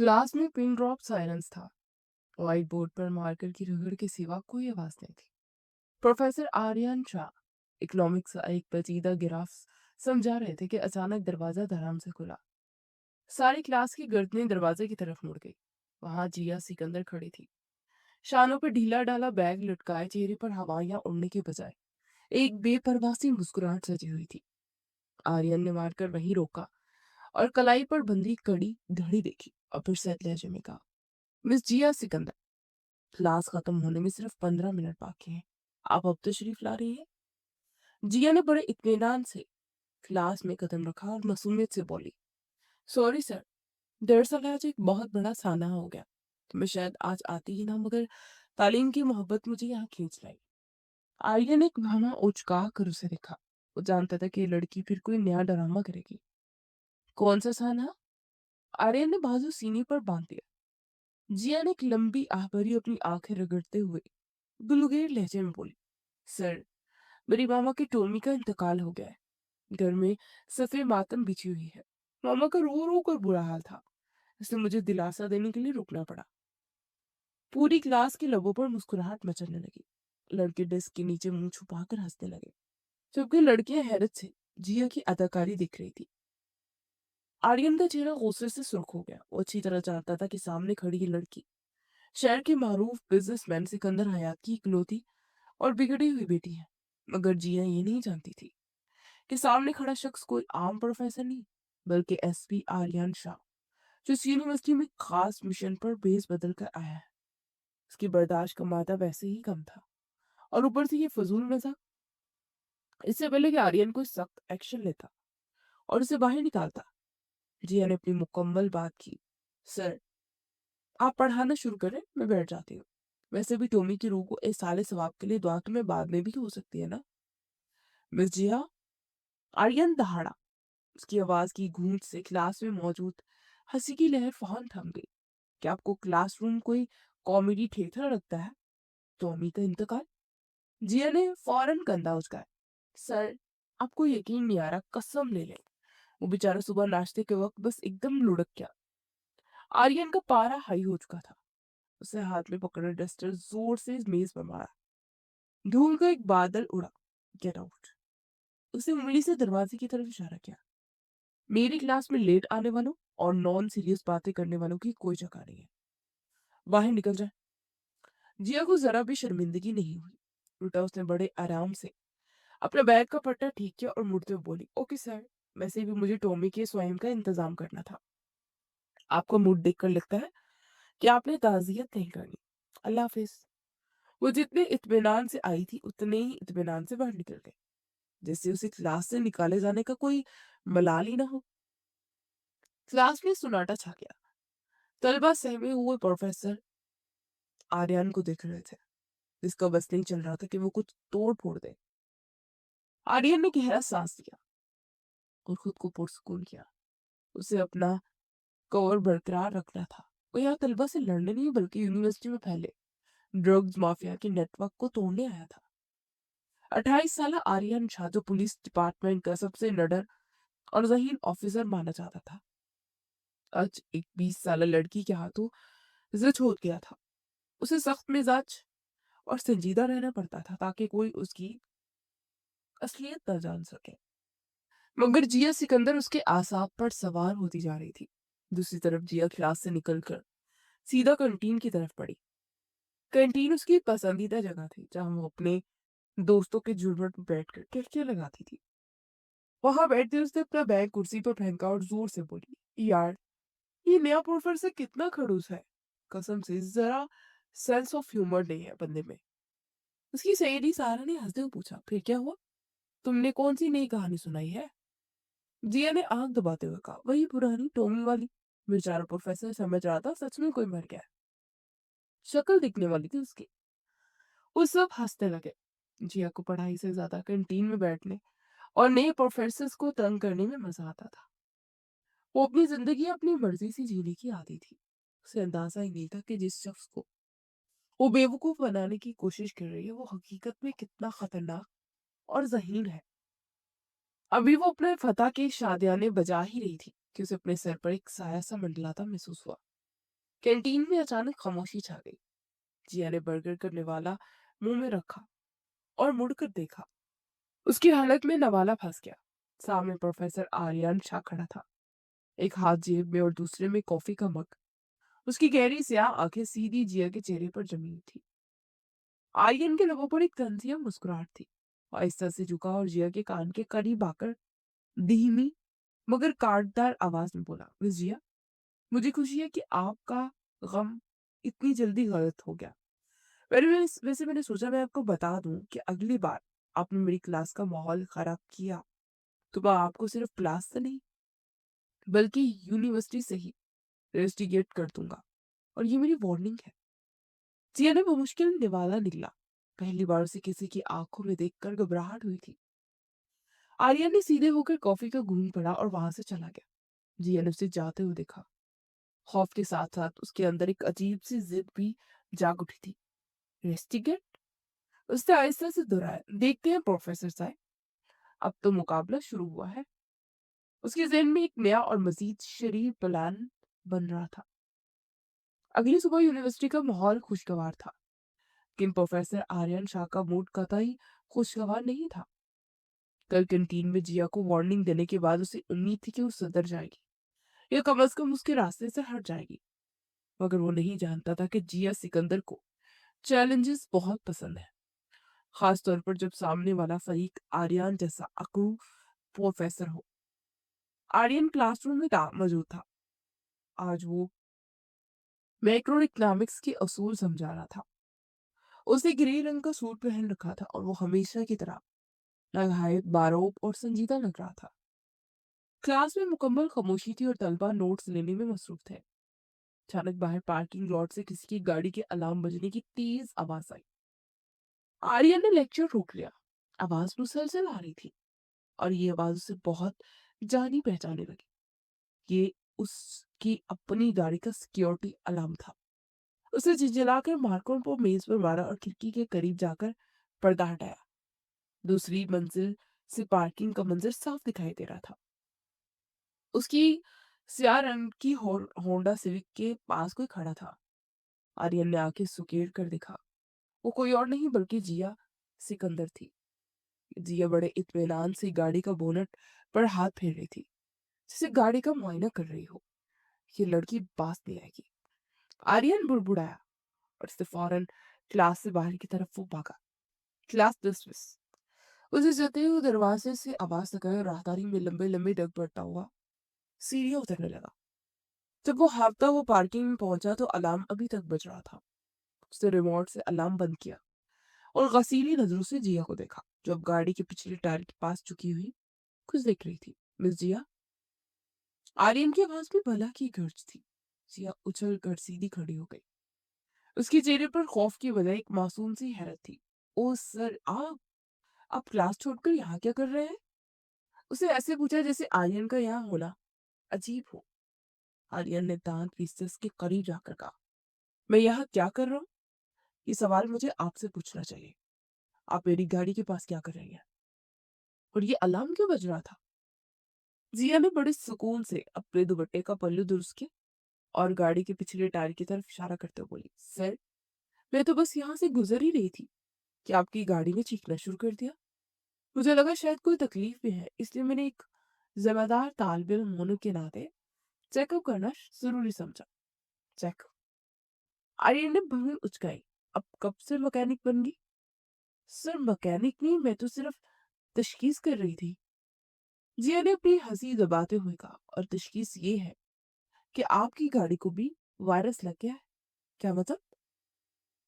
Class में pin drop silence था। White board पर मार्कर की रगड़ के सिवा कोई आवाज नहीं थी। प्रोफेसर आर्यन शाह इकोनॉमिक्स का एक पेचीदा ग्राफ समझा रहे थे कि अचानक दरवाजा धड़ाम से खुला। सारी क्लास की गर्दनें दरवाजे की तरफ मुड़ गई। वहां जिया सिकंदर खड़ी थी, शानों पर ढीला डाला बैग लटकाए, चेहरे पर हवाइयां उड़ने के बजाय एक बेपरवाह सी मुस्कुराहट सजी हुई थी। आर्यन ने मारकर वहीं रोका और कलाई पर बंधी कड़ी घड़ी देखी और फिर सैद लहजे में कहा, मिस जिया सिकंदर, क्लास खत्म होने में सिर्फ 15 मिनट बाकी हैं। आप अब तशरीफ ला रही हैं? जिया ने बड़े इत्मीनान से क्लास में कदम रखा और मासूमियत से बोली, सॉरी सर, दरअसल आज एक बहुत बड़ा साना हो गया, तो मैं शायद आज आती ही ना, मगर तालीम की मोहब्बत मुझे यहाँ खींच लाई। आर्या ने एक भावना उचका कर उसे देखा। वो जानता था कि ये लड़की फिर कोई नया ड्रामा करेगी। कौन सा साना? आर्यन ने बाजू सीने पर बांध दिया। जिया ने एक लंबी आह भरी अपनी आंखें रगड़ते हुए गुलगुले लहजे में बोली, सर, मेरी मामा की टोमी का इंतकाल हो गया है। घर में सफे मातम बिछी हुई है। मामा का रो रो कर बुरा हाल था, इसलिए मुझे दिलासा देने के लिए रुकना पड़ा। पूरी क्लास के लबों पर मुस्कुराहट मचलने लगी। लड़के डेस्क के नीचे मुंह छुपाकर हंसने लगे, जबकि लड़कियां हैरत से जिया की अदाकारी देख रही थी। आर्यन का चेहरा गुस्से से सुर्ख हो गया। वो अच्छी तरह जानता था कि सामने खड़ी ये लड़की शहर के मारूफ बिजनेसमैन सिकंदर हयात की इकलौती और बिगड़ी हुई बेटी है। मगर जिया ये नहीं जानती थी कि सामने खड़ा शख्स कोई आम प्रोफेसर नहीं, बल्कि एसपी आर्यन शाह, जो इस यूनिवर्सिटी में खास मिशन पर बेस बदल कर आया है। उसकी बर्दाश्त का मादा वैसे ही कम था, और ऊपर से ये फजूल मजाक। इससे पहले कि आर्यन कोई सख्त एक्शन लेता और उसे बाहर निकालता, जिया ने अपनी मुकम्मल बात की। सर, आप पढ़ाना शुरू करें, मैं बैठ जाती हूँ। वैसे भी टोमी की रूह को इस साले सवाब के लिए दुआ तो मैं बाद में भी हो सकती है ना। मिस जिया। आर्यन दहाड़ा। उसकी आवाज की गूंज से क्लास में मौजूद हंसी की लहर फौरन थम गई। क्या आपको क्लासरूम कोई कॉमेडी थिएटर लगता है? टॉमी का इंतकाल? जिया ने फौरन कंधा उचकाया। सर, आपको यकीन नहीं आ रहा, कसम ले ले, वो बेचारा सुबह नाश्ते के वक्त बस एकदम लुढ़क गया। आर्यन का पारा हाई हो चुका था। उसे हाथ में पकड़े डस्टर जोर से मेज पर मारा। धूल का एक बादल उड़ा। Get out. उसे उंगली से दरवाजे की तरफ इशारा किया। मेरी क्लास में लेट आने वालों और नॉन सीरियस बातें करने वालों की कोई जगह नहीं है। बाहर निकल जाए। जिया को जरा भी शर्मिंदगी नहीं हुई। उल्टा उसने बड़े आराम से अपने बैग का पट्टा ठीक किया और मुड़ते हुए बोली, ओके सर, वैसे भी मुझे टॉमी के स्वयं का इंतजाम करना था। आपका मूड देखकर लगता है कि आपने ताजियत नहीं करनी। अल्लाह हाफिज। वो जितने इत्मीनान से आई थी उतने ही इत्मीनान से बाहर निकल गए, जैसे उसे क्लास से निकाले जाने का कोई मलाल ही ना हो। क्लास में सुनाटा छा गया। तलबा सहमे हुए प्रोफेसर आर्यन को देख रहे थे, जिसका बस नहीं चल रहा था कि वो कुछ तोड़ फोड़ दे। आर्यन ने गहरा सांस लिया और खुद को पुरसुकून किया। उसे अपना कवर बरकरार रखना था। वो यहाँ तलबा से लड़ने नहीं, बल्कि यूनिवर्सिटी में फैले ड्रग्स माफिया के नेटवर्क को तोड़ने आया था। 28 साल आर्यन शाह, जो पुलिस डिपार्टमेंट का सबसे निडर और जहीन ऑफिसर माना जाता था, आज एक 20 साल लड़की के हाथों जिद हो गया था। उसे सख्त मिजाज और संजीदा रहना पड़ता था ताकि कोई उसकी असलियत न जान सके। मगर जिया सिकंदर उसके आसाब पर सवार होती जा रही थी। दूसरी तरफ जिया क्लास से निकलकर सीधा कैंटीन की तरफ बढ़ी। कैंटीन उसकी पसंदीदा जगह थी, जहां वो अपने दोस्तों के झुरमुट में बैठकर किरकिर लगाती थी। वहां बैठते उसने अपना बैग कुर्सी पर फेंका और जोर से बोली, यार, ये नया प्रोफेसर कितना खड़ूस है। कसम से जरा सेंस ऑफ ह्यूमर नहीं है बंदे में। उसकी सहेली सारा ने हंसते हुए पूछा, फिर क्या हुआ? तुमने कौन सी नई कहानी सुनाई है? जिया ने आंख दबाते हुए कहा, वही पुरानी टोमी वाली। बेचारा प्रोफेसर समझ रहा था सच में कोई मर गया है। शक्ल दिखने वाली थी उसकी। वो सब हंसने लगे। जिया को पढ़ाई से ज्यादा कैंटीन में बैठने और नए प्रोफेसर्स को तंग करने में मजा आता था। वो अपनी जिंदगी अपनी मर्जी से जीने की आदी थी। उसे अंदाजा ही नहीं था कि जिस शख्स को वो बेवकूफ बनाने की कोशिश कर रही है, वो हकीकत में कितना खतरनाक और जहीन है। अभी वो अपने फतह के शादियाने बजा ही रही थी कि उसे अपने सर पर एक साया सा मंडलाता महसूस हुआ। कैंटीन में अचानक खामोशी छा गई। जिया ने बर्गर का निवाला मुंह में रखा और मुड़कर देखा। उसकी हलक में नवाला फंस गया। सामने प्रोफेसर आर्यन शाह खड़ा था, एक हाथ जेब में और दूसरे में कॉफी का मग। उसकी गहरी स्याह आंखें सीधी जिया के चेहरे पर जमी थी। आर्यन के लबों पर एक तंजिया मुस्कुराहट थी। वो आहिस्ता से झुका और जिया के कान के करीब आकर धीमी मगर काटदार आवाज में बोला, मिस जिया, मुझे खुशी है कि आपका गम इतनी जल्दी गलत हो गया। वैसे मैंने सोचा मैं आपको बता दूं कि अगली बार आपने मेरी क्लास का माहौल खराब किया तो मैं आपको सिर्फ क्लास से नहीं बल्कि यूनिवर्सिटी से ही रेस्टिगेट कर दूंगा। और ये मेरी वार्निंग है। जिया ने मुश्किल निवाला निकला। पहली बार उसे किसी की आंखों में देखकर घबराहट हुई थी। आर्यन ने सीधे होकर कॉफी का घूंट पड़ा और वहां से चला गया। जिया ने उसे जाते हुए देखा। खौफ के साथ साथ उसके अंदर एक अजीब सी जिद भी जाग उठी थी। रेस्टिगेट? उसने आहिस्ता से दोहराया। देखते हैं प्रोफेसर साहब, अब तो मुकाबला शुरू हुआ है। उसके जहन में एक नया और मजीद शरीर प्लान बन रहा था। अगली सुबह यूनिवर्सिटी का माहौल खुशगवार था, लेकिन प्रोफेसर आर्यन शाह का मूड कतई खुशगवार नहीं था। कल कैंटीन में जिया को वार्निंग देने के बाद उसे उम्मीद थी कि वो सुधर जाएगी या कम से कम उसके रास्ते से हट जाएगी। मगर वो नहीं जानता था कि जिया सिकंदर को चैलेंजेस बहुत पसंद है, खास तौर पर जब सामने वाला फरीक आर्यन जैसा अकड़ू प्रोफेसर हो। आर्यन क्लासरूम में मौजूद था। आज वो मैक्रो इकोनॉमिक्स के असूल समझा रहा था। उसने ग्रे रंग का सूट पहन रखा था और वो हमेशा की तरह नहायत बारोब और संजीदा लग रहा था। क्लास में मुकम्मल खामोशी थी और तलबा नोट्स लेने में मसरूफ थे। अचानक बाहर पार्किंग लॉट से किसी की गाड़ी के अलार्म बजने की तेज आवाज आई। आर्यन ने लेक्चर रोक लिया। आवाज मुसलसल आ रही थी और ये आवाज उसे बहुत जानी पहचाने लगी। ये उसकी अपनी गाड़ी का सिक्योरिटी अलार्म था। उसे झिझलाकर मार्कों को मेज पर मारा और खिड़की के करीब जाकर पर्दा हटाया। दूसरी मंजिल से पार्किंग का मंजर साफ दिखाई दे रहा था। उसकी स्याह रंग की होंडा सिविक के पास कोई खड़ा था। आर्यन ने आंखें सुकेड़ कर देखा। वो कोई और नहीं बल्कि जिया सिकंदर थी। जिया बड़े इत्मीनान से गाड़ी का बोनट पर हाथ फेर रही थी, जैसे गाड़ी का मुआयना कर रही हो। ये लड़की बास नहीं आएगी। आर्यन बुड़बुड़ाया और उससे फौरन क्लास से बाहर की तरफ वो भागा। Class dismiss. उसे जाते हुए दरवाजे से आवाज लगाई और राहदारी में लंबे लंबे डग बढ़ता हुआ सीढ़ियां उतरने लगा। जब वो हाफता वो पार्किंग में पहुंचा तो अलार्म अभी तक बज रहा था। उसने रिमोट से अलार्म बंद किया और गसीली नजरों से जिया को देखा, जो अब गाड़ी के पिछले टायर के पास झुकी हुई कुछ देख रही थी। मिस जिया? आर्यन की आवाज में भला की गर्ज थी। जिया उछल कर सीधी खड़ी हो गई। उसके चेहरे पर खौफ की बजाय एक मासूम सी हैरत थी। ओ सर, आप क्लास छोड़कर यहाँ क्या कर रहे हैं? उसे ऐसे पूछा जैसे आर्यन का यहाँ होना अजीब हो। आर्यन ने दांत पीसते उसके करीब जाकर कहा, मैं यहाँ क्या कर रहा हूँ? ये सवाल मुझे आपसे पूछना चाहिए। आप मेरी गाड़ी के पास क्या कर रही हैं? और ये अलार्म क्यों बज रहा था? जिया ने बड़े सुकून से अपने दुपट्टे का पल्लू दुरुस्त किया और गाड़ी के पिछले टायर की तरफ इशारा करते हुए बोली, सर, मैं तो बस यहाँ से गुजर ही रही थी कि आपकी गाड़ी ने चीखना शुरू कर दिया। मुझे लगा शायद कोई तकलीफ में है, इसलिए मैंने एक जिम्मेदार तालिब इल्म होने के नाते चेकअप करना जरूरी समझा। चेक। आर्यन ने भौहें उचकाई। अब कब से मैकेनिक बन गई? सर, मैकेनिक नहीं, मैं तो सिर्फ तशखीस कर रही थी। जिया ने अपनी हंसी दबाते हुए कहा, और तशखीस ये है कि आपकी गाड़ी को भी वायरस लग गया है। क्या मतलब?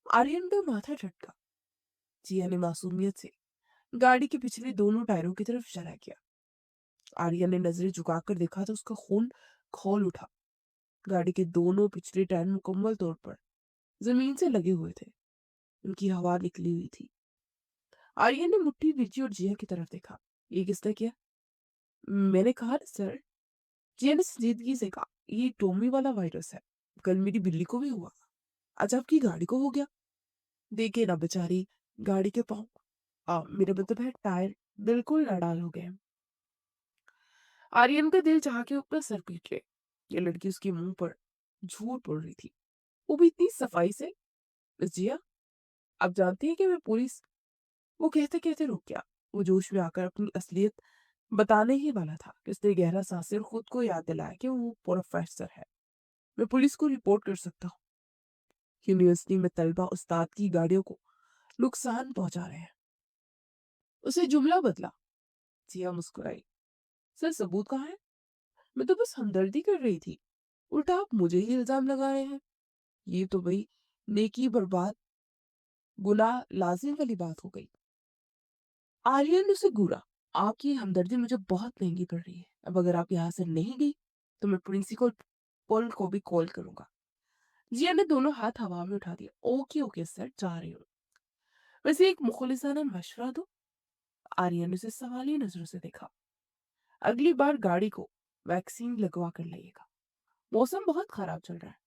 आर्यन का माथा झटका। जिया ने मासूमियत से गाड़ी के पिछले दोनों टायरों की तरफ इशारा किया। आर्यन ने नजरें झुकाकर देखा तो उसका खून खौल उठा। गाड़ी के दोनों पिछले टायर मुकम्मल तौर पर जमीन से लगे हुए थे। उनकी हवा निकली हुई थी। आर्यन ने मुट्ठी नीची और जिया की तरफ देखा। ये किसने किया? मैंने कहा ना, सर। जिया ने संजीदगी से कहा, ये टोमी वाला वायरस है। कल मेरी बिल्ली को भी हुआ। आज आपकी गाड़ी को हो गया। देखे ना बेचारी गाड़ी के पाँव। मेरा मतलब है टायर बिल्कुल नाडाल हो गए। आर्यन का दिल चाह के ऊपर सर पीट ले। ये लड़की उसके मुंह पर झूठ बोल रही थी। वो भी इतनी सफाई से। मिस जिया, आप जानती हैं कि मैं पुलिस। वो कहते कहते रुक गया। वो जोश में आकर अपनी असलियत बताने ही वाला था कि उसने गहरा सांस और खुद को याद दिलाया कि वो प्रोफेसर है। मैं पुलिस को रिपोर्ट कर सकता हूँ। यूनिवर्सिटी में तलबा उस्ताद की गाड़ियों को नुकसान पहुंचा रहे हैं। उसे जुमला बदला। जिया मुस्कुराई। सर, सबूत कहाँ है? मैं तो बस हमदर्दी कर रही थी। उल्टा आप मुझे ही इल्जाम लगा रहे हैं। ये तो भाई नेकी बर्बाद गुनाह लाजिम वाली बात हो गई। आर्यन ने उसे घूरा। आपकी हमदर्दी मुझे बहुत महंगी पड़ रही है। अब अगर आप यहाँ से नहीं गई तो मैं प्रिंसिपल पॉल को भी कॉल करूंगा। जिया ने दोनों हाथ हवा में उठा दिया। ओके ओके सर, जा रही हूँ। वैसे एक मुखलिसाना मशवरा दो। आर्यन ने उसे सवालिया नजरों से देखा। अगली बार गाड़ी को वैक्सीन लगवा कर लाइएगा। मौसम बहुत खराब चल रहा है।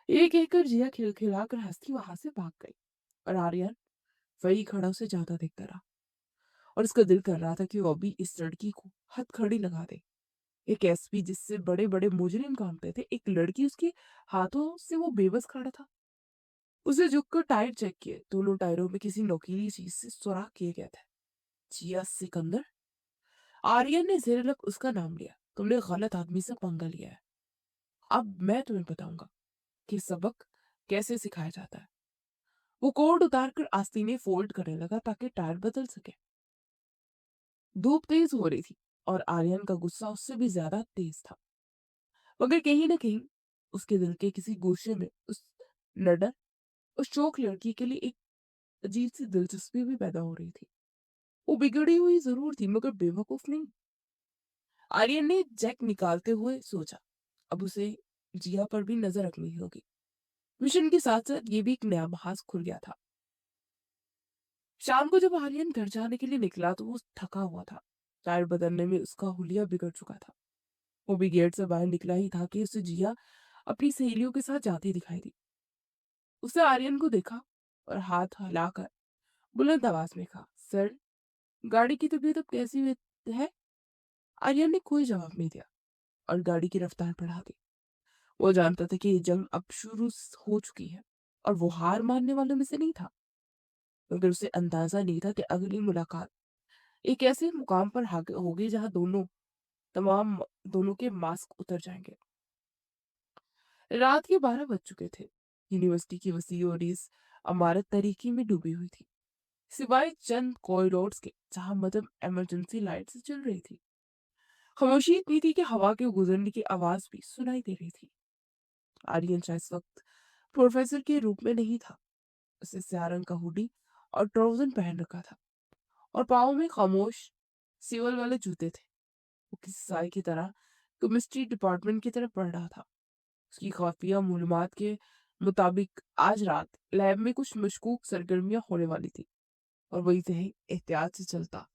ये कहकर जिया खिलखिलाकर हंसती वहां से भाग गई और आर्यन वही खड़ा उसे जाता देखता रहा। और उसका दिल कर रहा था कि वो अभी इस लड़की को हथकड़ी लगा दे। एक एसपी जिससे बड़े बड़े मुजरिम कामते थे, एक लड़की उसके हाथों से वो बेबस खड़ा था। उसे झुककर टायर चेक किए। दोनों टायरों में किसी नोकीली चीज से सुराख किए गए थे। जिया सिकंदर। आर्यन ने जेरलक उसका नाम लिया। तुमने गलत आदमी से पंगा लिया है। अब मैं तुम्हें बताऊंगा कि सबक कैसे सिखाया जाता है। वो कोट उतारकर आस्तीनें फोल्ड करने लगा ताकि टायर बदल सके। धूप तेज हो रही थी और आर्यन का गुस्सा उससे भी ज्यादा तेज था। मगर कहीं ना कहीं उसके दिल के किसी गोशे में उस नडर, उस चोक लड़की के लिए एक अजीब सी दिलचस्पी भी पैदा हो रही थी। वो बिगड़ी हुई जरूर थी मगर बेवकूफ नहीं। आर्यन ने जैक निकालते हुए सोचा, अब उसे जिया पर भी नजर रखनी होगी। मिशन के साथ साथ ये भी एक नया बहास खुल गया था। शाम को जब आर्यन घर जाने के लिए निकला तो वो थका हुआ था। टायर बदलने में उसका हुलिया बिगड़ चुका था। वो भी गेट से बाहर निकला ही था कि उसे जिया अपनी सहेलियों के साथ जाती दिखाई दी। उसने आर्यन को देखा और हाथ हिलाकर बुलंद आवाज में कहा, सर, गाड़ी की तबीयत अब कैसी है? आर्यन ने कोई जवाब नहीं दिया और गाड़ी की रफ्तार बढ़ा दी। वो जानता था कि ये जंग अब शुरू हो चुकी है और वो हार मानने वालों में से नहीं था। मगर उसे अंदाजा नहीं था कि अगली मुलाकात एक ऐसे मुकाम पर होगी जहां दोनों के मास्क उतर जाएंगे। रात के 12 बज चुके थे। यूनिवर्सिटी की वसी और इस इमारत तारीकी में डूबी हुई थी, सिवाय चंद कॉरिडोर्स के जहां मतलब इमरजेंसी लाइट से चल रही थी। खामोशी इतनी थी कि हवा के गुजरने की आवाज भी सुनाई दे रही थी। आर्यन शायद इस वक्त प्रोफेसर के रूप में नहीं था। उसे स्याह रंग का हुडी और ट्राउजर पहन रखा था और पाँव में खामोश सीवल वाले जूते थे। वो किसी साई की तरह केमिस्ट्री डिपार्टमेंट की तरफ बढ़ रहा था। उसकी खुफिया मालूमात के मुताबिक आज रात लैब में कुछ मशकूक सरगर्मियां होने वाली थी और वही से एहतियात से चलता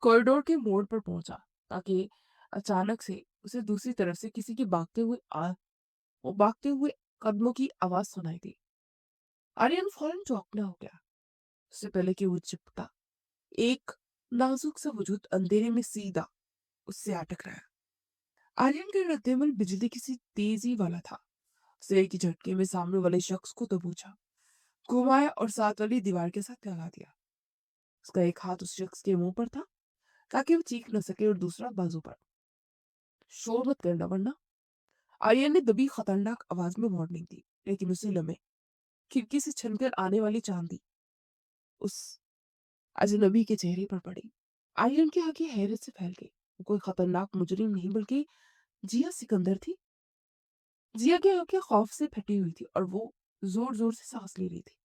कॉरिडोर के मोड़ पर पहुंचा ताकि अचानक से उसे दूसरी तरफ से किसी के भागते हुए कदमों की आवाज सुनाई दी। आर्यन फौरन चौंकना हो गया। उससे पहले कि वो चिपटा, एक नाजुक सा वजूद अंधेरे में सीधा उससे आ टकराया। आर्यन का रद्देमल बिजली किसी तेजी वाला था। उसने एक ही झटके में सामने वाले शख्स को दबोचा, घुमाया और साथ वाली दीवार के साथ लगा दिया। उसका एक हाथ उस शख्स के मुंह पर था ताकि वो चीख न सके और दूसरा बाजू पर। शोर मत करना वरना। आर्यन ने दबी खतरनाक आवाज में वार्निंग दी, लेकिन उसी लम्हे खिड़की से छनकर आने वाली चांदी उस अजनबी के चेहरे पर पड़ी। आर्यन की आंखें हैरत से फैल गई। वो कोई खतरनाक मुजरिम नहीं बल्कि जिया सिकंदर थी। जिया की आंखें खौफ से फटी हुई थी और वो जोर जोर से सांस ले रही थी।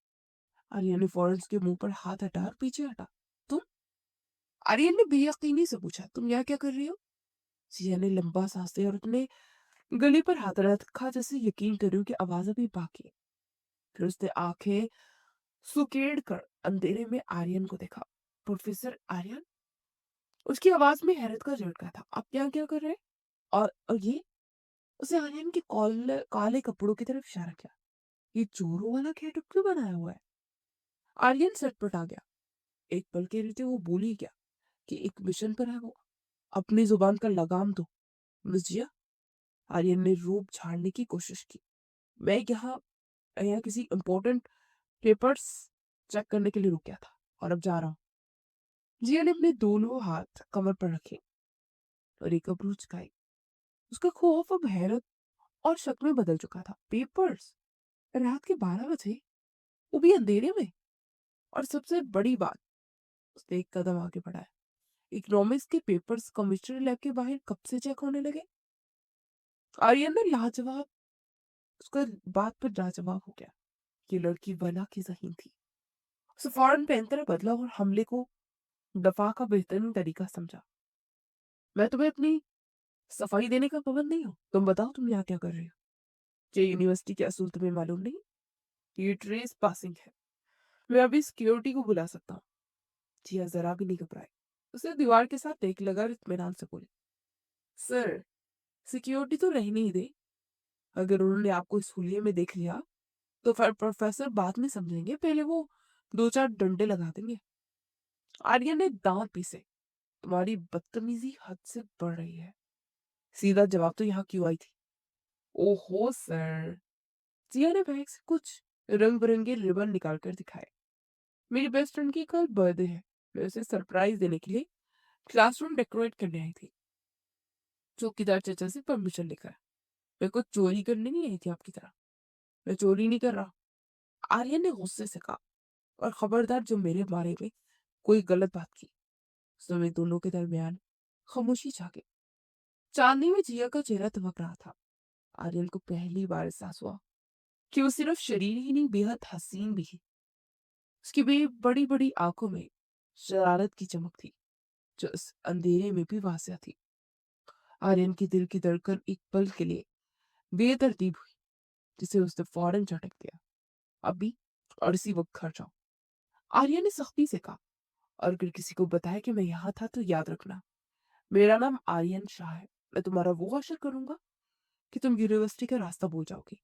आर्यन ने फौरन उसके मुंह पर हाथ हटा और पीछे हटा। तुम? आर्यन ने बेयकीनी से पूछा, तुम यहाँ क्या कर रही हो? जिया ने लंबा सांस लिया और अपने गले पर हाथ रखा जैसे यकीन कर रही हूँ कि आवाज अभी बाकी है। फिर उसने आंखें सुकेड़ कर अंधेरे में आर्यन को देखा। प्रोफेसर आर्यन? उसकी आवाज में हैरत का झटका था। आप यहाँ क्या कर रहे हैं? और ये? उसे आर्यन के काले कपड़ों की तरफ इशारा किया। ये चोरों वाला गेटअप क्यों बनाया हुआ है? आर्यन सटपट आ गया। एक पल के लिए वो भूल ही गया कि एक मिशन पर है वो। अपनी जुबान का लगाम दो मिस जिया। आर्यन ने रूप झाड़ने की कोशिश की। मैं यहाँ यहाँ किसी इम्पोर्टेंट पेपर्स चेक करने के लिए रुक गया था और अब जा रहा हूँ। जिया ने अपने दोनों हाथ कमर पर रखे और एक अब्रू चुकाई। उसका खौफ अब हैरत और शक में बदल चुका था। पेपर्स? रात के 12 बजे? वो भी अंधेरे में? और सबसे बड़ी बात, उसने एक कदम आगे बढ़ाया। इकोनॉमिक्स के पेपर्स कमिश्नरी लैब के बाहर कब से चेक होने लगे? आर्यन ने लाजवाब उसका बात पर लाजवाब हो गया। ये लड़की बला की ज़हीन थी। उसे फौरन पैंतरा बदला और हमले को दफा का बेहतरीन तरीका समझा। मैं तुम्हें अपनी सफाई देने का पाबंद नहीं हूँ। तुम बताओ तुम यहाँ क्या कर रही हो? ये यूनिवर्सिटी के असूल तुम्हें मालूम नहीं? ये ट्रेस पासिंग है। मैं अभी सिक्योरिटी को बुला सकता हूँ। जिया जरा भी नहीं घबराई। उसने दीवार के साथ टेक लगा और इत्मीनान से बोली, सर, सिक्योरिटी तो रहने ही दे। अगर उन्होंने आपको इस हुलिये में देख लिया तो फिर प्रोफेसर बाद में समझेंगे, पहले वो 2-4 डंडे लगा देंगे। आर्यन ने दांत पीसे। तुम्हारी बदतमीजी हद से बढ़ रही है। सीधा जवाब तो यहाँ क्यों आई थी? ओहो सर। जिया ने बैग से कुछ रंग बिरंगे रिबन निकाल कर दिखाए। मेरी बेस्ट फ्रेंड की कल बर्थडे है। मैं उसे सरप्राइज देने के लिए क्लासरूम डेकोरेट करने आई थी। चौकीदार चाचा से परमिशन लेकर। मैं कुछ चोरी करने नहीं आई थी आपकी तरह। मैं चोरी नहीं कर रहा। आर्यन ने गुस्से से कहा। और खबरदार जो मेरे बारे में कोई गलत बात की। उस समय दोनों के दरमियान खामोशी छा गई। चांदनी में जिया का चेहरा दमक रहा था। आर्यन को पहली बार एहसास हुआ कि वो सिर्फ शरीर ही नहीं बेहद हसीन भी है। उसकी बे बड़ी बड़ी आंखों में शरारत की चमक थी जो इस अंधेरे में भी वासिया थी। आर्यन की दिल की धड़कन एक पल के लिए बेतरतीब हुई, जिसे उसने फौरन झटक दिया। अभी और इसी वक्त घर जाओ। आर्यन ने सख्ती से कहा। और अगर किसी को बताया कि मैं यहाँ था तो याद रखना, मेरा नाम आर्यन शाह है। मैं तुम्हारा वो हासिल करूंगा कि तुम यूनिवर्सिटी का रास्ता भूल जाओगी।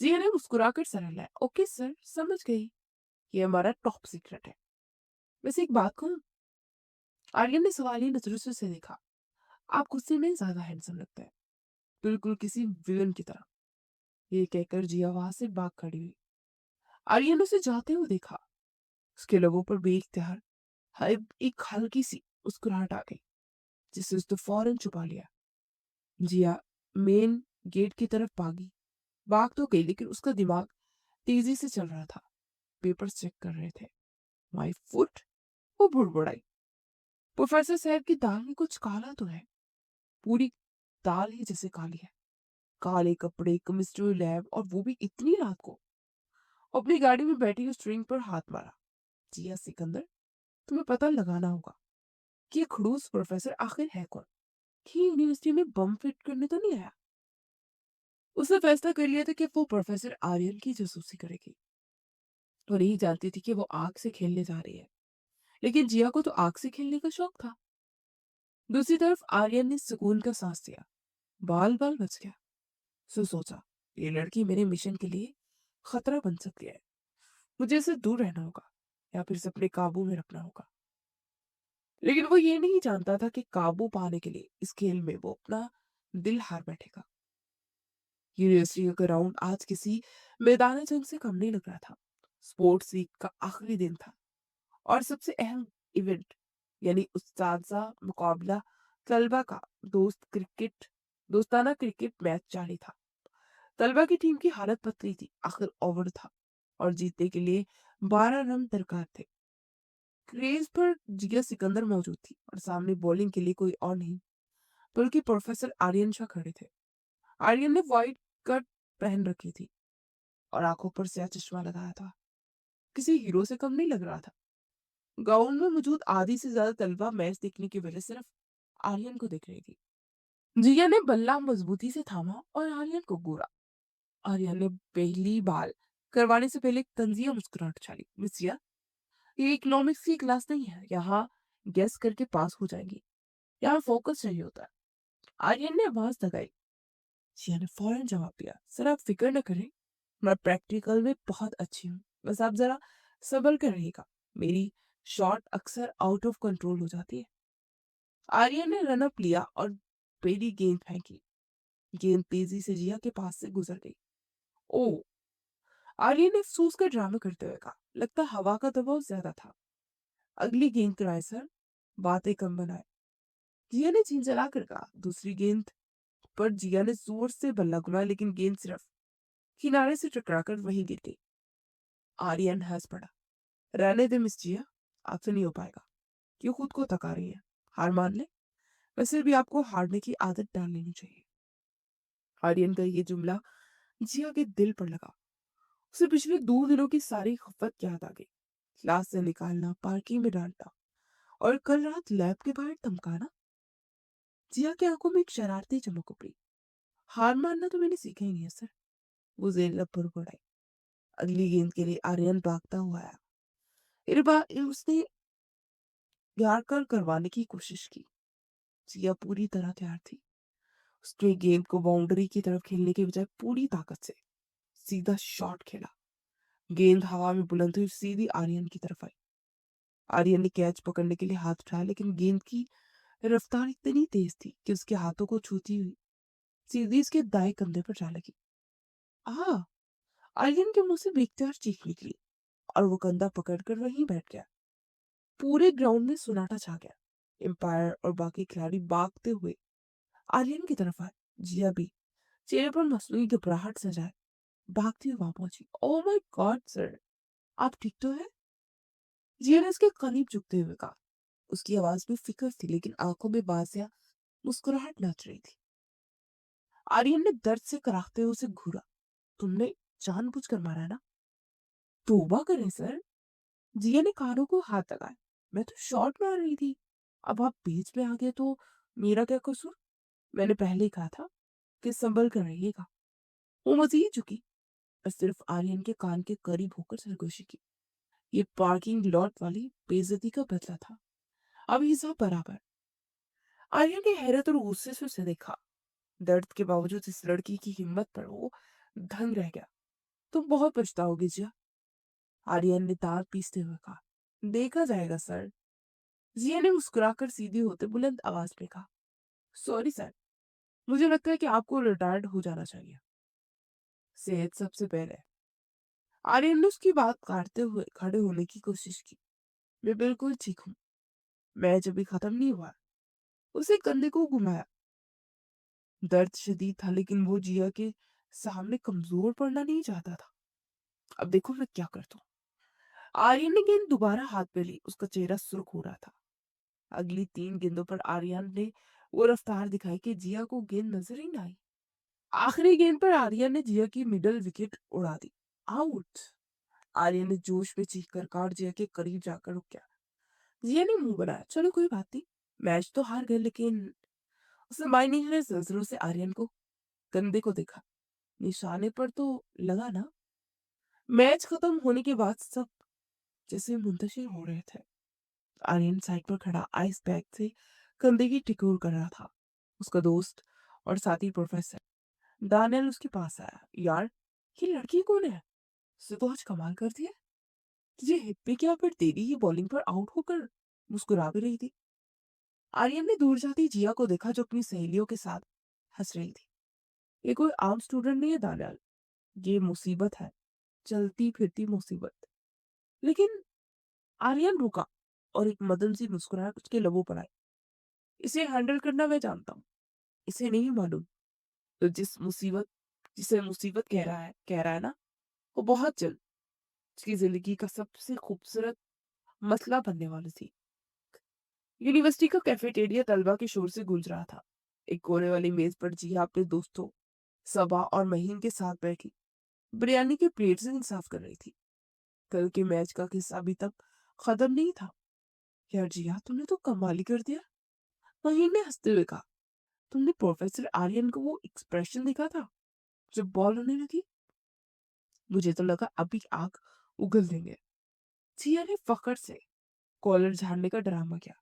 जिया ने मुस्कुराकर सर हिलाया। ओके सर, समझ गई। ये हमारा टॉप सीक्रेट है। वैसे एक बात कहूँ? आर्यन ने सवालिया नजरों से उसे देखा। आप गुस्से में ज्यादा हैंडसम लगता है, बिल्कुल किसी विलन की तरह। ये कहकर जिया वहां से भाग खड़ी हुई। आर्यन ने उसे जाते हुए देखा। उसके लबों पर बेइख्तियार एक हल्की सी मुस्कुराहट आ गई, जिसे उसने फौरन छुपा लिया। जिया मेन गेट की तरफ भागी। भाग तो गई, लेकिन उसका दिमाग तेजी से चल रहा था। पेपर्स चेक कर रहे थे। My foot. वो बुड़बुड़ाई। प्रोफेसर साहब की दाल में कुछ काला तो है। पूरी दाल ही जैसे काली है। काले कपड़े, केमिस्ट्री लैब, और वो भी इतनी रात को। अपनी गाड़ी में बैठी स्ट्रिंग पर हाथ मारा। जिया सिकंदर, तुम्हें पता लगाना होगा कि ये खड़ूस प्रोफेसर आखिर है कौन? कि यूनिवर्सिटी में बम फिट करने तो नहीं आया। उसने फैसला कर लिया था कि वो प्रोफेसर आर्यन की जासूसी करेगी। वो नहीं जानती थी कि वो आग से खेलने जा रही है, लेकिन जिया को तो आग से खेलने का शौक था। दूसरी तरफ आर्यन ने सुकून का सांस लिया। बाल बाल बच गया। सो सोचा, ये लड़की मेरे मिशन के लिए खतरा बन सकती है। मुझे इससे दूर रहना होगा या फिर इसे अपने काबू में रखना होगा। लेकिन वो ये नहीं जानता था कि काबू पाने के लिए इस खेल में वो अपना दिल हार बैठेगा। यूनिवर्सिटी का ग्राउंड आज किसी मैदान जंग से कम नहीं लग रहा था। स्पोर्ट्स वीक का आखिरी दिन था और सबसे अहम इवेंट यानी उस्तादजा मुकाबला तलबा का दोस्ताना क्रिकेट मैच जारी था। तलबा की टीम की हालत पतली थी। आखिर ओवर था और जीतने के लिए 12 रन दरकार थे। क्रीज पर जिया सिकंदर मौजूद थी और सामने बॉलिंग के लिए कोई और नहीं बल्कि प्रोफेसर आर्यन शाह खड़े थे। आर्यन ने व्हाइट कट पहन रखी थी और आंखों पर स्याह चश्मा लगाया था। किसी हीरो से कम नहीं लग रहा था। गाउन में मौजूद आधी से ज्यादा तलबा मैच देखने की वजह सिर्फ आर्यन को देख रही थी। जिया ने बल्ला मजबूती से थामा और आर्यन को घूरा। आर्यन ने पहली बाल करवाने से पहले एक तंजिया मुस्कुराहट उछाली। मिस जिया, ये इकोनॉमिक्स की क्लास नहीं है। यहाँ गेस करके पास हो जाएंगी। यहाँ फोकस चाहिए होता है। आर्यन ने आवाज लगाई। जिया ने फौरन जवाब दिया, सर आप फिक्र न करें, मैं प्रैक्टिकल में बहुत अच्छी हूँ। बस आप जरा सब्र कर रहिएगा। मेरी शॉट अक्सर आउट ऑफ कंट्रोल हो जाती है। आर्यन ने रन अप लिया और पहली गेंद फेंकी। गेंद तेजी से जिया के पास से गुजर गई। ओ, आर्यन ने अफसोस का ड्रामा करते हुए कहा, लगता हवा का दबाव ज्यादा था। अगली गेंद कराए सर, बातें कम बनाए। जिया ने झिंझला कर कहा। दूसरी गेंद पर जिया ने जोर से बल्ला घुमाया, लेकिन गेंद सिर्फ किनारे से टकराकर वहीं गिर गई। आर्यन हंस पड़ा। रहने दे मिस जिया, आपसे नहीं हो पाएगा। क्यों खुद को थका रही है? हार मान ले। वैसे भी आपको हारने की आदत डाल लेनी चाहिए। आर्यन का ये जुमला जिया के दिल पर लगा। उसे पिछले 2 दिनों की सारी खपत याद आ गई। क्लास से निकालना, पार्किंग में डांटना और कल रात लैब के बाहर धमकाना। जिया की आंखों में एक शरारती चमक उभरी। हार मानना तो मैंने सीखा ही नहीं है सर, वो जेल पर पड़ाई। अगली गेंद के लिए आर्यन भागता हुआ आया। इस बार उसने यार करवाने की कोशिश की। जिया पूरी तरह तैयार थी। उसने गेंद को बाउंड्री की तरफ खेलने के बजाय पूरी ताकत से सीधा शॉट खेला। गेंद हवा में बुलंद हुई, सीधी आर्यन की तरफ आई। आर्यन ने कैच पकड़ने के लिए हाथ उठाया, लेकिन गेंद की रफ्तार इतनी तेज थी कि उसके हाथों को छूती हुई सीधी इसके दाएं कंधे पर जा लगी। आह! आर्यन के मुंह से बेख्तियार चीख निकली और वो कंधा पकड़कर वहीं बैठ गया। पूरे ग्राउंड में सन्नाटा छा गया। एम्पायर और बाकी खिलाड़ी भागते हुए आर्यन की तरफ आए। जिया भी चेहरे पर मसनूई घबराहट सजाए भागती हुई वहां पहुंची। ओह माय गॉड सर, आप ठीक तो है? जिया ने उसके करीब झुकते हुए कहा। उसकी आवाज में फिक्र थी, लेकिन आंखों में बाजिया मुस्कुराहट नाच रही थी। आर्यन ने दर्द से कराहते हुए उसे घूरा। तुमने जानबूझकर मारा है ना? तौबा करें सर। जिया ने कानों को हाथ लगाया। मैं तो शॉट मार रही थी। अब आप बीच में आ गए तो मेरा क्या कसूर? मैंने पहले ही कहा था कि संभल कर रहिएगा। वो मजीद झुकी और सिर्फ आर्यन के कान के करीब होकर सरगोशी की। ये पार्किंग लॉट वाली बेइज्जती का बदला था। अब हिसाब बराबर। आर्यन ने हैरत और गुस्से से उसे देखा। दर्द के बावजूद इस लड़की की हिम्मत पर वो दंग रह गया। तुम बहुत पछताओगे जिया, आर्यन ने दांत पीसते हुए कहा। देखा जाएगा सर। जिया ने मुस्कुराकर सीधी होते बुलंद आवाज में कहा। सॉरी सर, मुझे लगता है कि आपको रिटायर्ड हो जाना चाहिए। सेहत सबसे पहले। आर्यन ने उसकी बात काटते हुए खड़े होने की कोशिश की। मैं बिल्कुल ठीक हूँ। मैच अभी खत्म नहीं हुआ। उसे कंधे को घुमाया। दर्द शदीद था, लेकिन वो जिया के सामने कमजोर पड़ना नहीं चाहता था। अब देखो मैं क्या करता हूँ। आर्यन ने गेंद दोबारा हाथ में ली। उसका चेहरा सुर्ख हो रहा था। अगली 3 गेंदों पर आर्यन ने वो रफ्तार दिखाई कि जिया को गेंद नजर ही ना आई। आखिरी गेंद पर आर्यन ने जिया की मिडल विकेट उड़ा दी। आउट! आर्यन ने जोश में चीख कर कहा और जिया के करीब जाकर रुक गया। जिया ने मुंह बनाया। चलो कोई बात नहीं, मैच तो हार गए, लेकिन उसने मायने में नजरों से आर्यन को कंधे को देखा। निशाने पर तो लगा ना? मैच खत्म होने के बाद सब जैसे मुंतशिर हो रहे थे। आर्यन साइड पर खड़ा आइस बैग से कंधे की टिकोर कर रहा था। उसका दोस्त और साथी प्रोफेसर दानियल उसके पास आया। यार, ये लड़की कौन है? उसने तो आज कमाल कर दिया। तुझे हिट पे क्या, पर तेरी ही बॉलिंग पर आउट होकर मुस्कुरा भी रही थी। आर्यन ने दूर जाती जिया को देखा, जो अपनी सहेलियों के साथ हंस रही थी। ये कोई आम स्टूडेंट नहीं है दानियल, ये मुसीबत है, चलती फिरती मुसीबत। लेकिन आर्यन रुका और एक मदन सी मुस्कुराहट उसके लबों पर आई। इसे हैंडल करना मैं जानता हूँ, इसे नहीं मालूम। तो जिसे मुसीबत कह रहा है ना, वो बहुत जल्द उसकी जिंदगी का सबसे खूबसूरत मसला बनने वाली थी। यूनिवर्सिटी का कैफेटेरिया तलबा के शोर से गूंज रहा था। एक कोने वाली मेज पर जिया अपने दोस्तों सबा और महीन के साथ बैठी बिरयानी के प्लेट से इंसाफ कर रही थी। कल के मैच का किस्सा अभी तक खत्म नहीं था। यार जिया, तुमने तो कमाल ही कर दिया। महीन ने हंसते हुए कहा। तुमने प्रोफेसर आर्यन को वो एक्सप्रेशन देखा था जब बॉल होने लगी? मुझे तो लगा अभी आग उगल देंगे। जिया ने फखर से कॉलर झाड़ने का ड्रामा किया।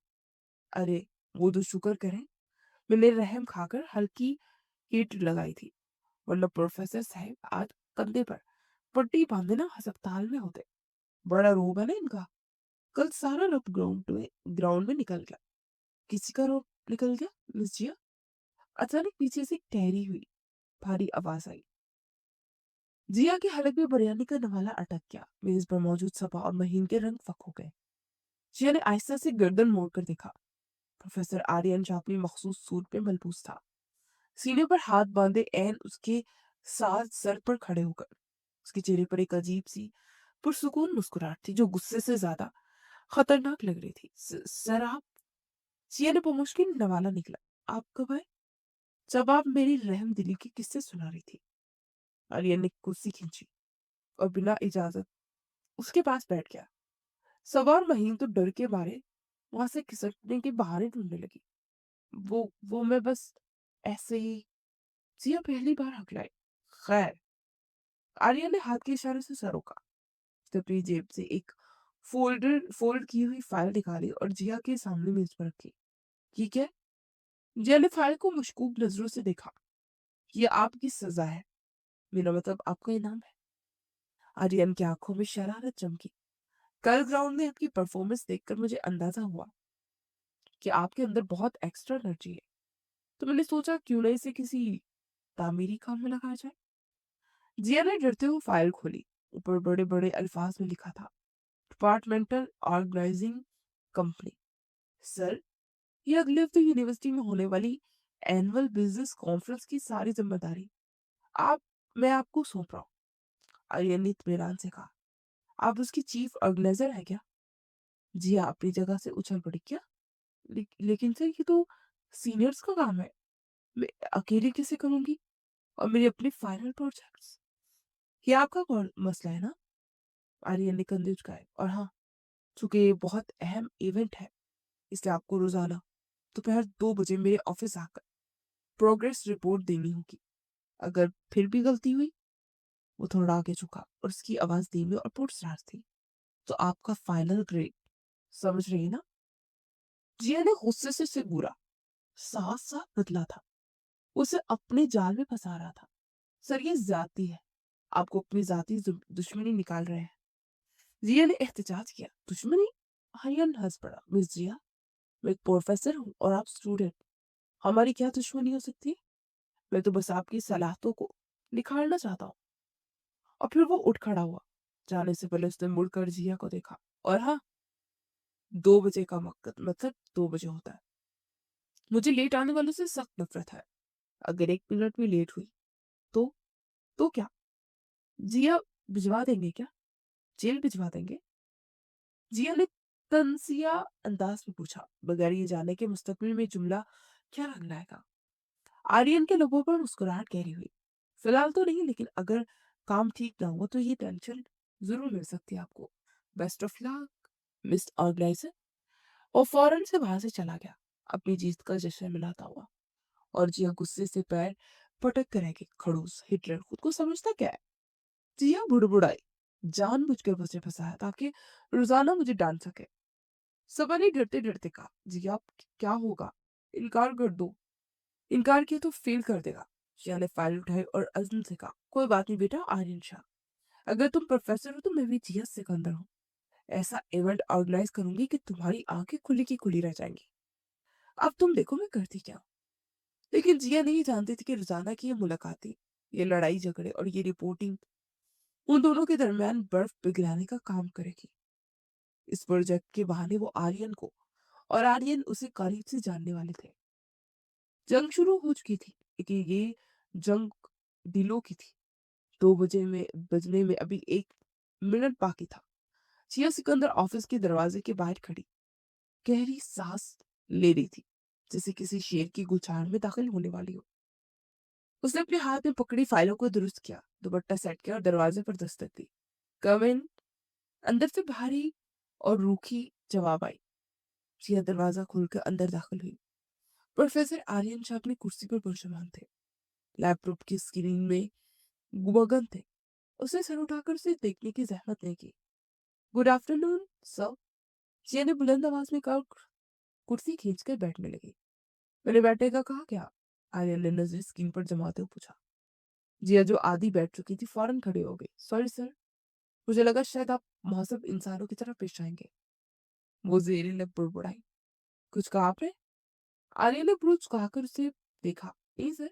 अरे, वो तो शुक्र करें मैंने रहम खाकर हल्की हीट लगाई थी, वरना प्रोफेसर साहब आज कंधे पर पट्टी बांधे ना अस्पताल में होते। बड़ा रोब है ना इनका। कल सारा रफ ग्राउंड में निकल गया। किसी का रोब निकल गया मिस जिया? अचानक पीछे से एक ठहरी हुई भारी आवाज आई। जिया के हलक में बिरयानी का नवाला अटक गया। मेज पर मौजूद सपा और महीन के रंग फक हो गए। जिया ने आहिस्ता से गर्दन मोड़कर देखा। प्रोफेसर आर्यन जो अपनी मखसूस सूट में मलबूस था, सीने पर हाथ बांधे ऐन उसके साथ सर पर खड़े होकर। उसके चेहरे पर एक अजीब सी पुरसुकून मुस्कुराहट थी जो गुस्से से ज्यादा खतरनाक लग रही थी। सर आप? जिया ने मुश्किल नवाला निकला। आप कब आए? जब आप मेरी रहम दिली की किस्से सुना रही थी। आर्यन ने कुर्सी खींची और बिना इजाजत उसके पास बैठ गया। सवार महीन तो डर के मारे वहां से खिसकने के बहाने ढूंढने लगी। वो मैं बस ऐसे ही। जिया पहली बार हकलाई। खैर। आर्यन ने हाथ के इशारे से सर रोका। उसने अपनी जेब से एक फोल्ड की हुई फाइल निकाली और जिया के सामने मेज पर रखी। ये क्या? जिया ने फाइल को मशकूक नजरों से देखा। ये आपकी सजा है। मेरा मतलब आपका इनाम है। आर्यन की आंखों में शरारत चमकी। कल ग्राउंड में आपकी परफॉर्मेंस देखकर मुझे अंदाजा हुआ कि आपके अंदर बहुत एक्स्ट्रा एनर्जी है। तो मैंने सोचा क्यों ना इसे किसी तामीरी काम में लगाया जाए। जिया ने डरते हुए फाइल खोली। ऊपर बड़े बड़े अल्फाज में लिखा था, डिपार्टमेंटल ऑर्गेनाइजिंग कंपनी। सर, ये अगले हफ्ते यूनिवर्सिटी में होने वाली एनुअल बिजनेस कॉन्फ्रेंस की सारी जिम्मेदारी आप मैं आपको सौंप रहा हूँ। आर्यन ने इत्मीनान से कहा। आप उसकी चीफ ऑर्गेनाइजर है क्या? जिया अपनी जगह से उछल पड़ी। क्या? लेकिन सर ये तो सीनियर्स का काम है। मैं अकेले कैसे करूंगी? और मेरे अपने फाइनल प्रोजेक्ट्स। ये आपका कौन मसला है ना? आर्यन ने कंधे झुकाए। और हाँ, चूंकि ये बहुत अहम इवेंट है, इसलिए आपको रोजाना दोपहर 2 बजे मेरे ऑफिस आकर प्रोग्रेस रिपोर्ट देनी होगी। अगर फिर भी गलती हुई। वो थोड़ा आगे झुका और उसकी आवाज धीमी और पुरस्कार थी। तो आपका फाइनल ग्रेड। समझ रही ना? जिया ने गुस्से से सिर घूरा। साफ साफ बदला था। उसे अपने जाल में फंसा रहा था। सर ये जाती है। आपको अपनी जाती दुश्मनी निकाल रहे हैं। जिया ने एहतजाज किया। दुश्मनी? आर्यन हंस पड़ा। मिस जिया, मैं एक प्रोफेसर हूँ और आप स्टूडेंट। हमारी क्या दुश्मनी हो सकती है? मैं तो बस आपकी सलाहतों को निखारना चाहता हूँ। और फिर वो उठ खड़ा हुआ। जाने से पहले उसने मुड़कर जिया को देखा। और हाँ, 2 बजे का वक्त मतलब 2 बजे होता है। मुझे लेट आने वालों से सख्त नफरत है। अगर 1 मिनट भी लेट हुई तो तो क्या? जिया भिजवा देंगे क्या? जेल भिजवा देंगे? जिया ने तंजिया अंदाज में पूछा, बगैर ये जाने के मुस्तकबिल में जुमला क्या रंग लाएगा। आर्यन के लबों पर मुस्कुराहट गहरी हुई। फिलहाल तो नहीं, लेकिन अगर काम ठीक ना हुआ तो ये टेंशन जरूर मिल सकती है आपको। Best of luck, miss organiser. और फौरन से वहां से चला गया, अपनी जीत का जश्न मनाता हुआ। और जिया गुस्से से पैर पटक कर रह गई। खड़ूस हिटलर खुद को समझता क्या है? जिया बुड़बुड़ाई। जानबूझकर मुझे फंसाया ताकि रोजाना मुझे डांट सके। सबा ने डरते डरते कहा। जिया अब क्या होगा? इनकार कर दो। इनकार किया तो फेल कर देगा। जिया ने फाइल उठाई और अज़म से कहा, कोई बात नहीं बेटा आर्यन शाह। अगर तुम प्रोफेसर हो तो मैं भी जिया सिकंदर हूँ। ऐसा इवेंट ऑर्गेनाइज करूंगी कि तुम्हारी आंखें खुली की खुली रह जाएंगी। अब तुम देखो मैं करती क्या हूँ। लेकिन जिया नहीं जानती थी कि रोजाना की ये मुलाकातें, ये लड़ाई झगड़े और ये रिपोर्टिंग उन दोनों के दरमियान बर्फ पिघलाने का काम करेगी। इस प्रोजेक्ट के बहाने वो आर्यन को और आर्यन उसे करीब से जानने वाले थे। जंग शुरू हो चुकी थी, लेकिन ये जंग दिलों की थी। 2 बजे में बजने में अभी 1 मिनट बाकी था। जिया सिकंदर ऑफिस के दरवाजे के बाहर खड़ी गहरी सांस ले रही थी, जैसे किसी शेर की गुचार में दाखिल होने वाली हो। उसने अपने हाथ में पकड़ी फाइलों को दुरुस्त किया, दुपट्टा सेट किया और दरवाजे पर दस्तक दी। कम इन। अंदर से भारी और रूखी जवाब आई। जिया दरवाजा खोलकर अंदर दाखिल हुई। प्रोफेसर आर्यन शाह अपनी कुर्सी पर पुरशमान थे। लैपटॉप की स्क्रीन में मगन थे। उसने सर उठाकर उसे देखने की जहमत नहीं की। Good afternoon sir. जिया ने बुलंद आवाज में कहा और कुर्सी खींचकर बैठने लगी। मैंने बैठने का कहा क्या? आर्यन ने नजर स्क्रीन पर जमाते हुए पूछा। जिया जो आधी बैठ चुकी थी फौरन खड़ी हो गई। सॉरी सर, मुझे लगा शायद आप मौसम इंसानों की तरह पेश आएंगे। वो जेरी ने बुड़बुड़ाई। कुछ कहा आपने? आर्यन ने ब्रूच चुकाकर उसे देखा। नहीं सर,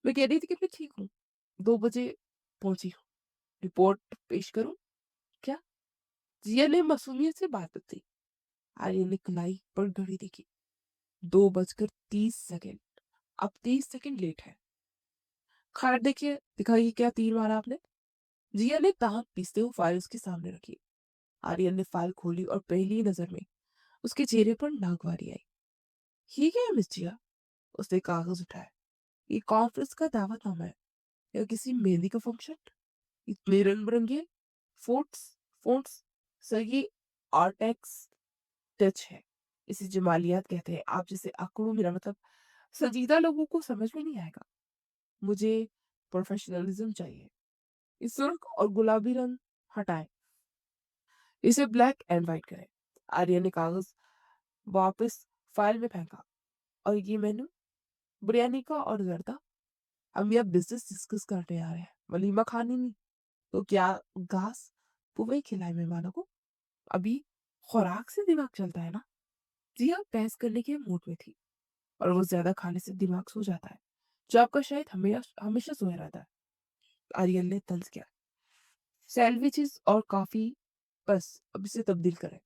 मैं कह रही थी कि मैं ठीक हूँ। 2 बजे पहुंची हूँ। रिपोर्ट पेश करूं क्या? जिया ने मासूमियत से बात बताई। आर्यन ने कलाई पर घड़ी देखी। 2:30 अब 30 सेकंड लेट है। खैर देखिए, दिखाइए क्या तीर मारा आपने। जिया ने ताक पीसते हुए फाइल उसके सामने रखी। आर्यन ने फाइल खोली और पहली नजर में उसके चेहरे पर नागवारी आई। ये क्या है मिस जिया? उसने कागज उठाया। ये कॉन्फ्रेंस का दावतनामा है या किसी मेहंदी का फंक्शन? इतने रंग बिरंगे फोर्ट्स फोर्ट्स सर, ये आर्टेक्स टच है। इसे जमालियात कहते हैं। आप जैसे आंकड़ों, मेरा मतलब संजीदा लोगों को समझ में नहीं आएगा। मुझे प्रोफेशनलिज्म चाहिए। इस सुर्ख और गुलाबी रंग हटाएं। इसे ब्लैक एंड व्हाइट करें। आर्य ने कागज वापस फाइल में फेंका। और ये मेनू बिरयानी का और जर्दा। हम यह बिजनेस डिस्कस करने आ रहे हैं, वलीमा खानी नहीं। तो क्या घास पुवे खिलाए मेहमानों को? अभी खुराक से दिमाग चलता है ना? जी हाँ, बहस करने के मूड में थी। और वो ज्यादा खाने से दिमाग सो जाता है, जो आपका शायद हमेशा हमेशा सोया रहता है। आर्यन ने तंज किया। सैंडविचेस और कॉफी, बस अब इसे तब्दील करें।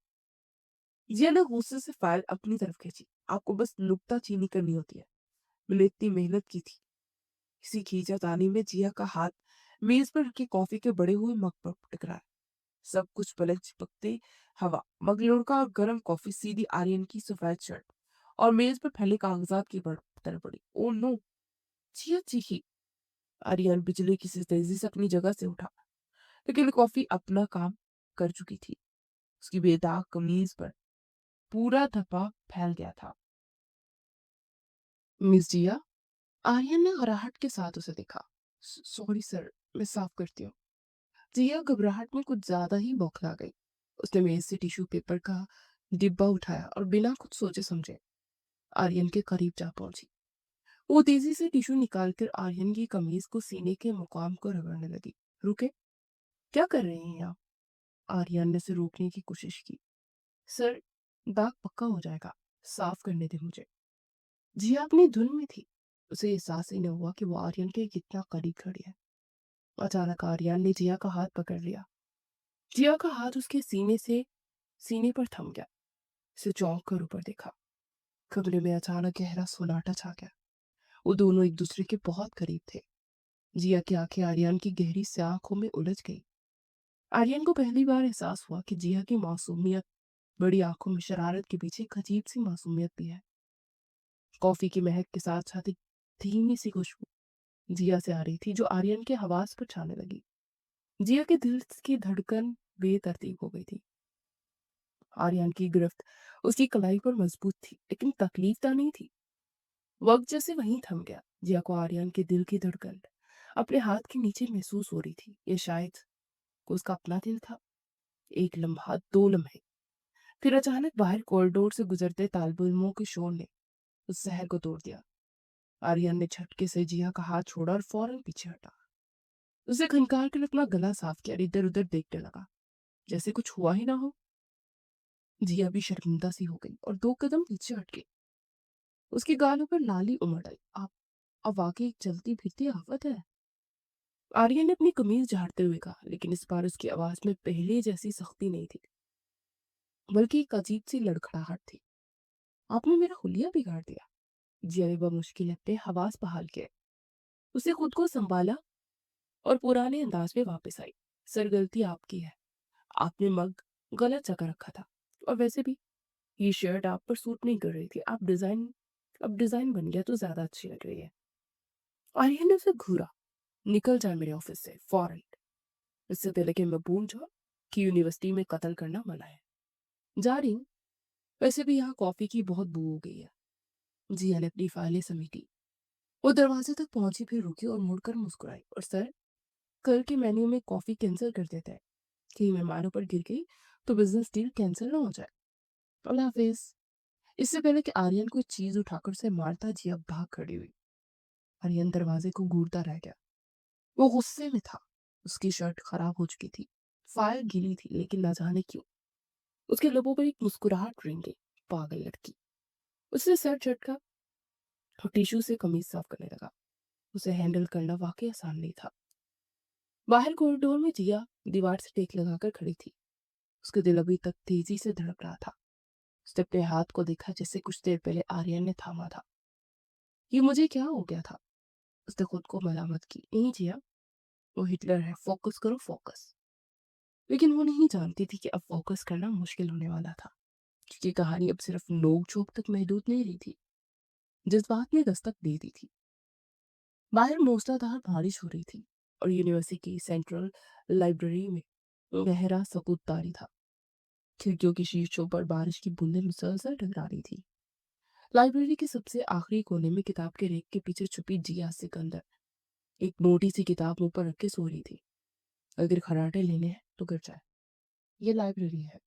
जिया ने गुस्से से फाइल अपनी तरफ खींची। आपको बस नुक्ता चीनी करनी होती है। मैंने इतनी मेहनत की थी। इसी खींचातानी में जिया का हाथ मेज पर रखे कॉफी के बड़े हुए मग पर टकराया। सब कुछ पलक चिपकते हवा, मग लुढ़का और गर्म कॉफी सीधी आर्यन की सफेद शर्ट और मेज पर फैले कागजात की तरफ पड़ी। Oh no! जिया चीखी। आर्यन बिजली की सी तेजी से अपनी जगह से उठा, लेकिन कॉफी अपना काम कर चुकी थी। उसकी बेदाग कमीज पर पूरा धब्बा फैल गया था। मिस जिया, आर्यन ने घबराहट के साथ उसे देखा। सॉरी सर, मैं साफ करती हूँ। जिया घबराहट में कुछ ज्यादा ही बौखला गई। उसने मेज से टिश्यू पेपर का डिब्बा उठाया और बिना कुछ सोचे समझे आर्यन के करीब जा पहुंची। वो तेजी से टिश्यू निकालकर आर्यन की कमीज को सीने के मुकाम को रगड़ने लगी। रुके, क्या कर रही हैं आप? आर्यन ने उसे रोकने की कोशिश की। सर, दाग पक्का हो जाएगा, साफ करने दे मुझे। जिया अपनी धुन में थी। उसे एहसास ही न हुआ कि वो आर्यन के कितना करीब खड़ी है। अचानक आर्यन ने जिया का हाथ पकड़ लिया। जिया का हाथ उसके सीने पर थम गया। उसे चौंक कर ऊपर देखा। कमरे में अचानक गहरा सन्नाटा छा गया। वो दोनों एक दूसरे के बहुत करीब थे। जिया की आंखें आर्यन की गहरी सी आंखों में उलझ गई। आर्यन को पहली बार एहसास हुआ कि जिया की मासूमियत, बड़ी आंखों में शरारत के पीछे एक अजीब सी मासूमियत भी है। कॉफी की महक के साथ साथ एक धीमी सी खुशबू जिया से आ रही थी, जो आर्यन के हवास पर छाने लगी। जिया के दिल की धड़कन बेतरतीब हो गई थी। आर्यन की गिरफ्त उसकी कलाई पर मजबूत थी, लेकिन तकलीफ नहीं थी। वक्त जैसे वहीं थम गया। जिया को आर्यन के दिल की धड़कन अपने हाथ के नीचे महसूस हो रही थी। ये शायद को उसका अपना दिल था। एक लम्हा, 2 लम्हे, फिर अचानक बाहर कॉरिडोर से गुजरते तालबुलमों के शोर ने उस शहर को तोड़ दिया। आर्यन ने झटके से जिया का हाथ छोड़ा और फौरन पीछे हटा। उसे खनकार कर अपना गला साफ किया और इधर उधर देखने लगा, जैसे कुछ हुआ ही ना हो। जिया भी शर्मिंदा सी हो गई और 2 कदम पीछे हट गई। उसके गालों पर नाली उमड़ आई। आप अब वाकई एक चलती फिरती आफत है। आर्यन ने अपनी कमीज झाड़ते हुए कहा, लेकिन इस बार उसकी आवाज में पहले जैसी सख्ती नहीं थी, बल्कि एक अजीब सी लड़खड़ाहट थी। आपने मेरा हुलिया बिगाड़ दिया। जिया ने बमुश्किल अपने हवास बहाल किए। उसे खुद को संभाला और पुराने अंदाज में वापस आई। सर, गलती आपकी है। आपने मग गलत जगह रखा था। और वैसे भी ये शर्ट आप पर सूट नहीं कर रही थी। अब डिजाइन बन गया तो ज्यादा अच्छी लग रही है। आर्यन ने उसे घूरा। निकल जाए मेरे ऑफिस से फौरन, इससे पहले कि मैं भूल जाऊं कि यूनिवर्सिटी में कत्ल करना मना है। जा रही हूँ। वैसे भी यहाँ कॉफी की बहुत बू हो गई है। जिया ने अपनी फाइलें समेटी। वो दरवाजे तक पहुंची, फिर रुकी और मुड़कर मुस्कुराई। और सर, कल के मेन्यू में कॉफी कैंसिल कर देते हैं। कहीं मेहमानों पर गिर गई तो बिजनेस डील कैंसिल ना हो जाए। अल्लाह हाफिज। इससे पहले कि आर्यन कोई चीज उठाकर उसे मारता, जिया भाग खड़ी हुई। आर्यन दरवाजे को घूरता रह गया। वो गुस्से में था। उसकी शर्ट खराब हो चुकी थी। फाइल गीली थी, लेकिन न जाने क्यों उसके लबों पर एक मुस्कुराहट रेंग गई। पागल लड़की। उसने सर झटका और टिश्यू से कमीज साफ करने लगा। उसे हैंडल करना वाकई आसान नहीं था। बाहर कॉरिडोर में जिया दीवार से टेक लगाकर खड़ी थी। उसका दिल अभी तक तेजी से धड़क रहा था। उसने अपने हाथ को देखा जैसे कुछ देर पहले आर्यन ने थामा था। ये मुझे क्या हो गया था? उसने खुद को मलामत की। नहीं जिया, वो हिटलर है, फोकस करो फोकस। लेकिन वो नहीं जानती थी कि अब फोकस करना मुश्किल होने वाला था, क्योंकि कहानी अब सिर्फ नोक झोंक तक महदूद नहीं रही थी, जज्बात ने दस्तक दे दी थी। बाहर मूसलाधार बारिश हो रही थी और यूनिवर्सिटी की सेंट्रल लाइब्रेरी में गहरा सकूत तारी था। खिड़कियों की शीशों पर बारिश की बूंदें मुसलसल टकरा रही थी। लाइब्रेरी के सबसे आखिरी कोने में किताब के रेक के पीछे छुपी जिया सिकंदर एक मोटी सी किताब मुंह पर रख के सो रही थी। अगर खराटे लेने हैं तो गिर जाए, ये लाइब्रेरी है।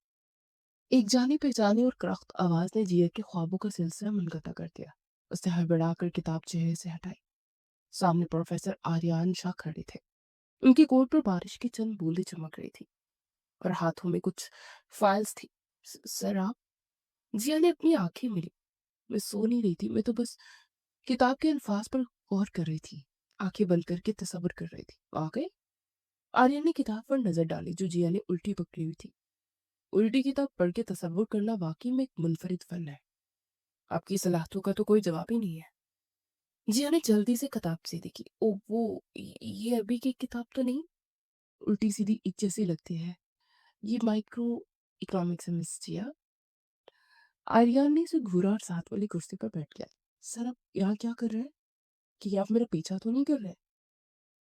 एक जानी पहचानी और करख्त आवाज ने जिया के ख्वाबों का सिलसिला मुनक़ता कर दिया। उसने हड़बड़ाकर किताब चेहरे से हटाई। सामने प्रोफेसर आर्यन शाह खड़े थे। उनकी कोट पर बारिश की चंद बूंदें चमक रही थी और हाथों में कुछ फाइल्स थी। सर आप? जिया ने अपनी आंखें मिली। मैं सो नहीं रही थी, मैं तो बस किताब के अल्फाज पर गौर कर रही थी। आंखें बंद करके तसव्वुर कर रही थी। आ गए? आर्यन ने किताब पर नजर डाली जो जिया ने उल्टी पकड़ी हुई थी। उल्टी किताब पढ़ के तसव्वुर करना वाकई में एक मुनफरिद फन है। आपकी सलाहतों का तो कोई जवाब ही नहीं है। जिया ने जल्दी से किताब से देखी। ओ वो, ये अभी की किताब तो नहीं? उल्टी सीधी एक जैसी लगती है। ये माइक्रो इकोनॉमिक्स है मिस जिया। आर्यन ने उसे घूरा और साथ वाली कुर्सी पर बैठ गया। सर आप यहाँ क्या कर रहे हैं? कि आप मेरा पीछा तो नहीं कर रहे?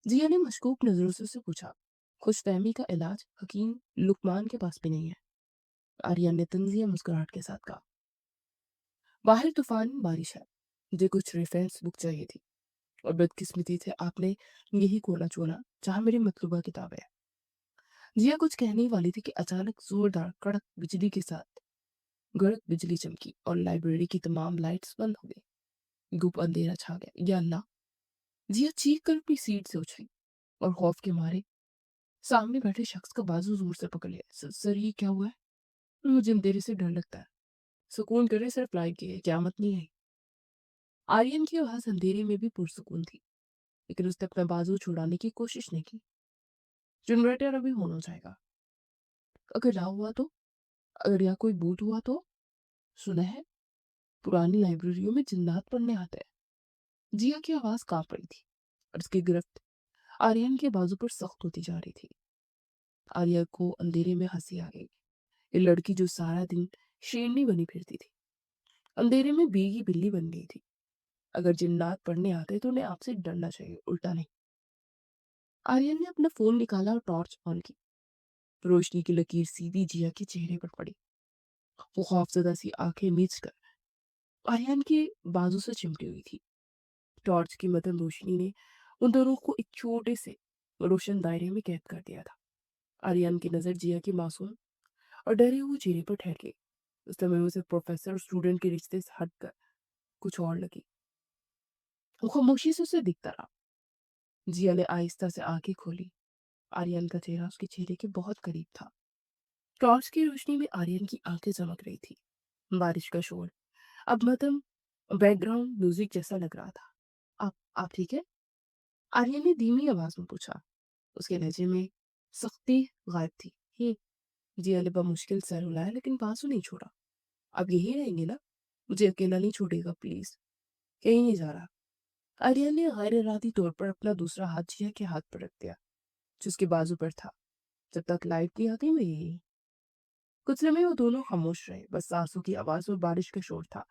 जिया ने मशकूक नजरों से उसे पूछा। खुशफहमी का इलाज हकीम लुकमान के पास भी नहीं है, आर्यन ने तंजिया मुस्कुराहट के साथ कहा। बाहर तूफान बारिश है, मुझे कुछ रेफरेंस बुक चाहिए थी और बदकिस्मती से आपने यही कोना चुना जहाँ मेरी मतलूबा किताब है। जिया कुछ कहने ही वाली थी कि अचानक जोरदार कड़क बिजली के साथ गड़क बिजली चमकी और लाइब्रेरी की तमाम लाइट्स बंद हो गई। गुप अंधेरा छा गया। या अल्लाह! जिया चीख कर अपनी सीट से उछली और खौफ के मारे सामने बैठे शख्स का बाजू जोर से पकड़ लिया। सर ये क्या हुआ है? मुझे अंधेरे से डर लगता है। सुकून करे से रिप्लाई किए, क़यामत नहीं आई। आर्यन की आवाज अंधेरे में भी पुरसुकून थी, लेकिन उसने अपना बाजू छुड़ाने की कोशिश नहीं की। जनरेटर अभी ऑन हो जाएगा। अगर ना हुआ तो? अगर यहाँ कोई भूत हुआ तो? सुना है पुरानी लाइब्रेरियों में जिन्नात पढ़ने आते हैं। जिया की आवाज कांप रही थी और उसकी गिरफ्त आर्यन के बाजू पर सख्त होती जा रही थी। आर्या को अंधेरे में हंसी आ गई। ये लड़की जो सारा दिन शेरनी बनी फिरती थी, अंधेरे में भीगी बिल्ली बन गई थी। अगर जिन्नात पढ़ने आते तो उन्हें आपसे डरना चाहिए, उल्टा नहीं। आर्यन ने अपना फोन निकाला और टॉर्च ऑन की। रोशनी की लकीर सीधी जिया के चेहरे पर पड़ी। वो खौफजदा सी आंखें मीच कर आर्यन के बाजू से चिमटी हुई थी। टॉर्च की मदद रोशनी ने उन दोनों को एक छोटे से रोशन दायरे में कैद कर दिया था। आर्यन की नजर जिया की मासूम और डरे हुए चेहरे पर ठहर गई। उस समय उसे प्रोफेसर और स्टूडेंट के रिश्ते से हटकर कुछ और लगी। वो खामोशी से उसे दिखता रहा। जिया ने आहिस्ता से आंखें खोली। आर्यन का चेहरा उसके चेहरे के बहुत करीब था। टॉर्च की रोशनी में आर्यन की आंखें चमक रही थी। बारिश का शोर अब मध्यम बैकग्राउंड म्यूजिक जैसा लग रहा था। आप ठीक है? आर्यन ने धीमी आवाज में पूछा। उसके लहजे में सख्ती गायब थी। ही जिया ने मुश्किल सर हिलाया लेकिन बांसुरी नहीं छोड़ा। आप यही रहेंगे ना? मुझे अकेला नहीं छोड़ेगा प्लीज। कहीं नहीं जा रहा। आर्यन ने गैर इरादी तौर पर अपना दूसरा हाथ जिया के हाथ पर रख दिया, जिसके बाजू पर था। जब तक लाइट नहीं आती मैं यही। कुछ समय वो दोनों खामोश रहे, बस सांसों की आवाज और बारिश का शोर था।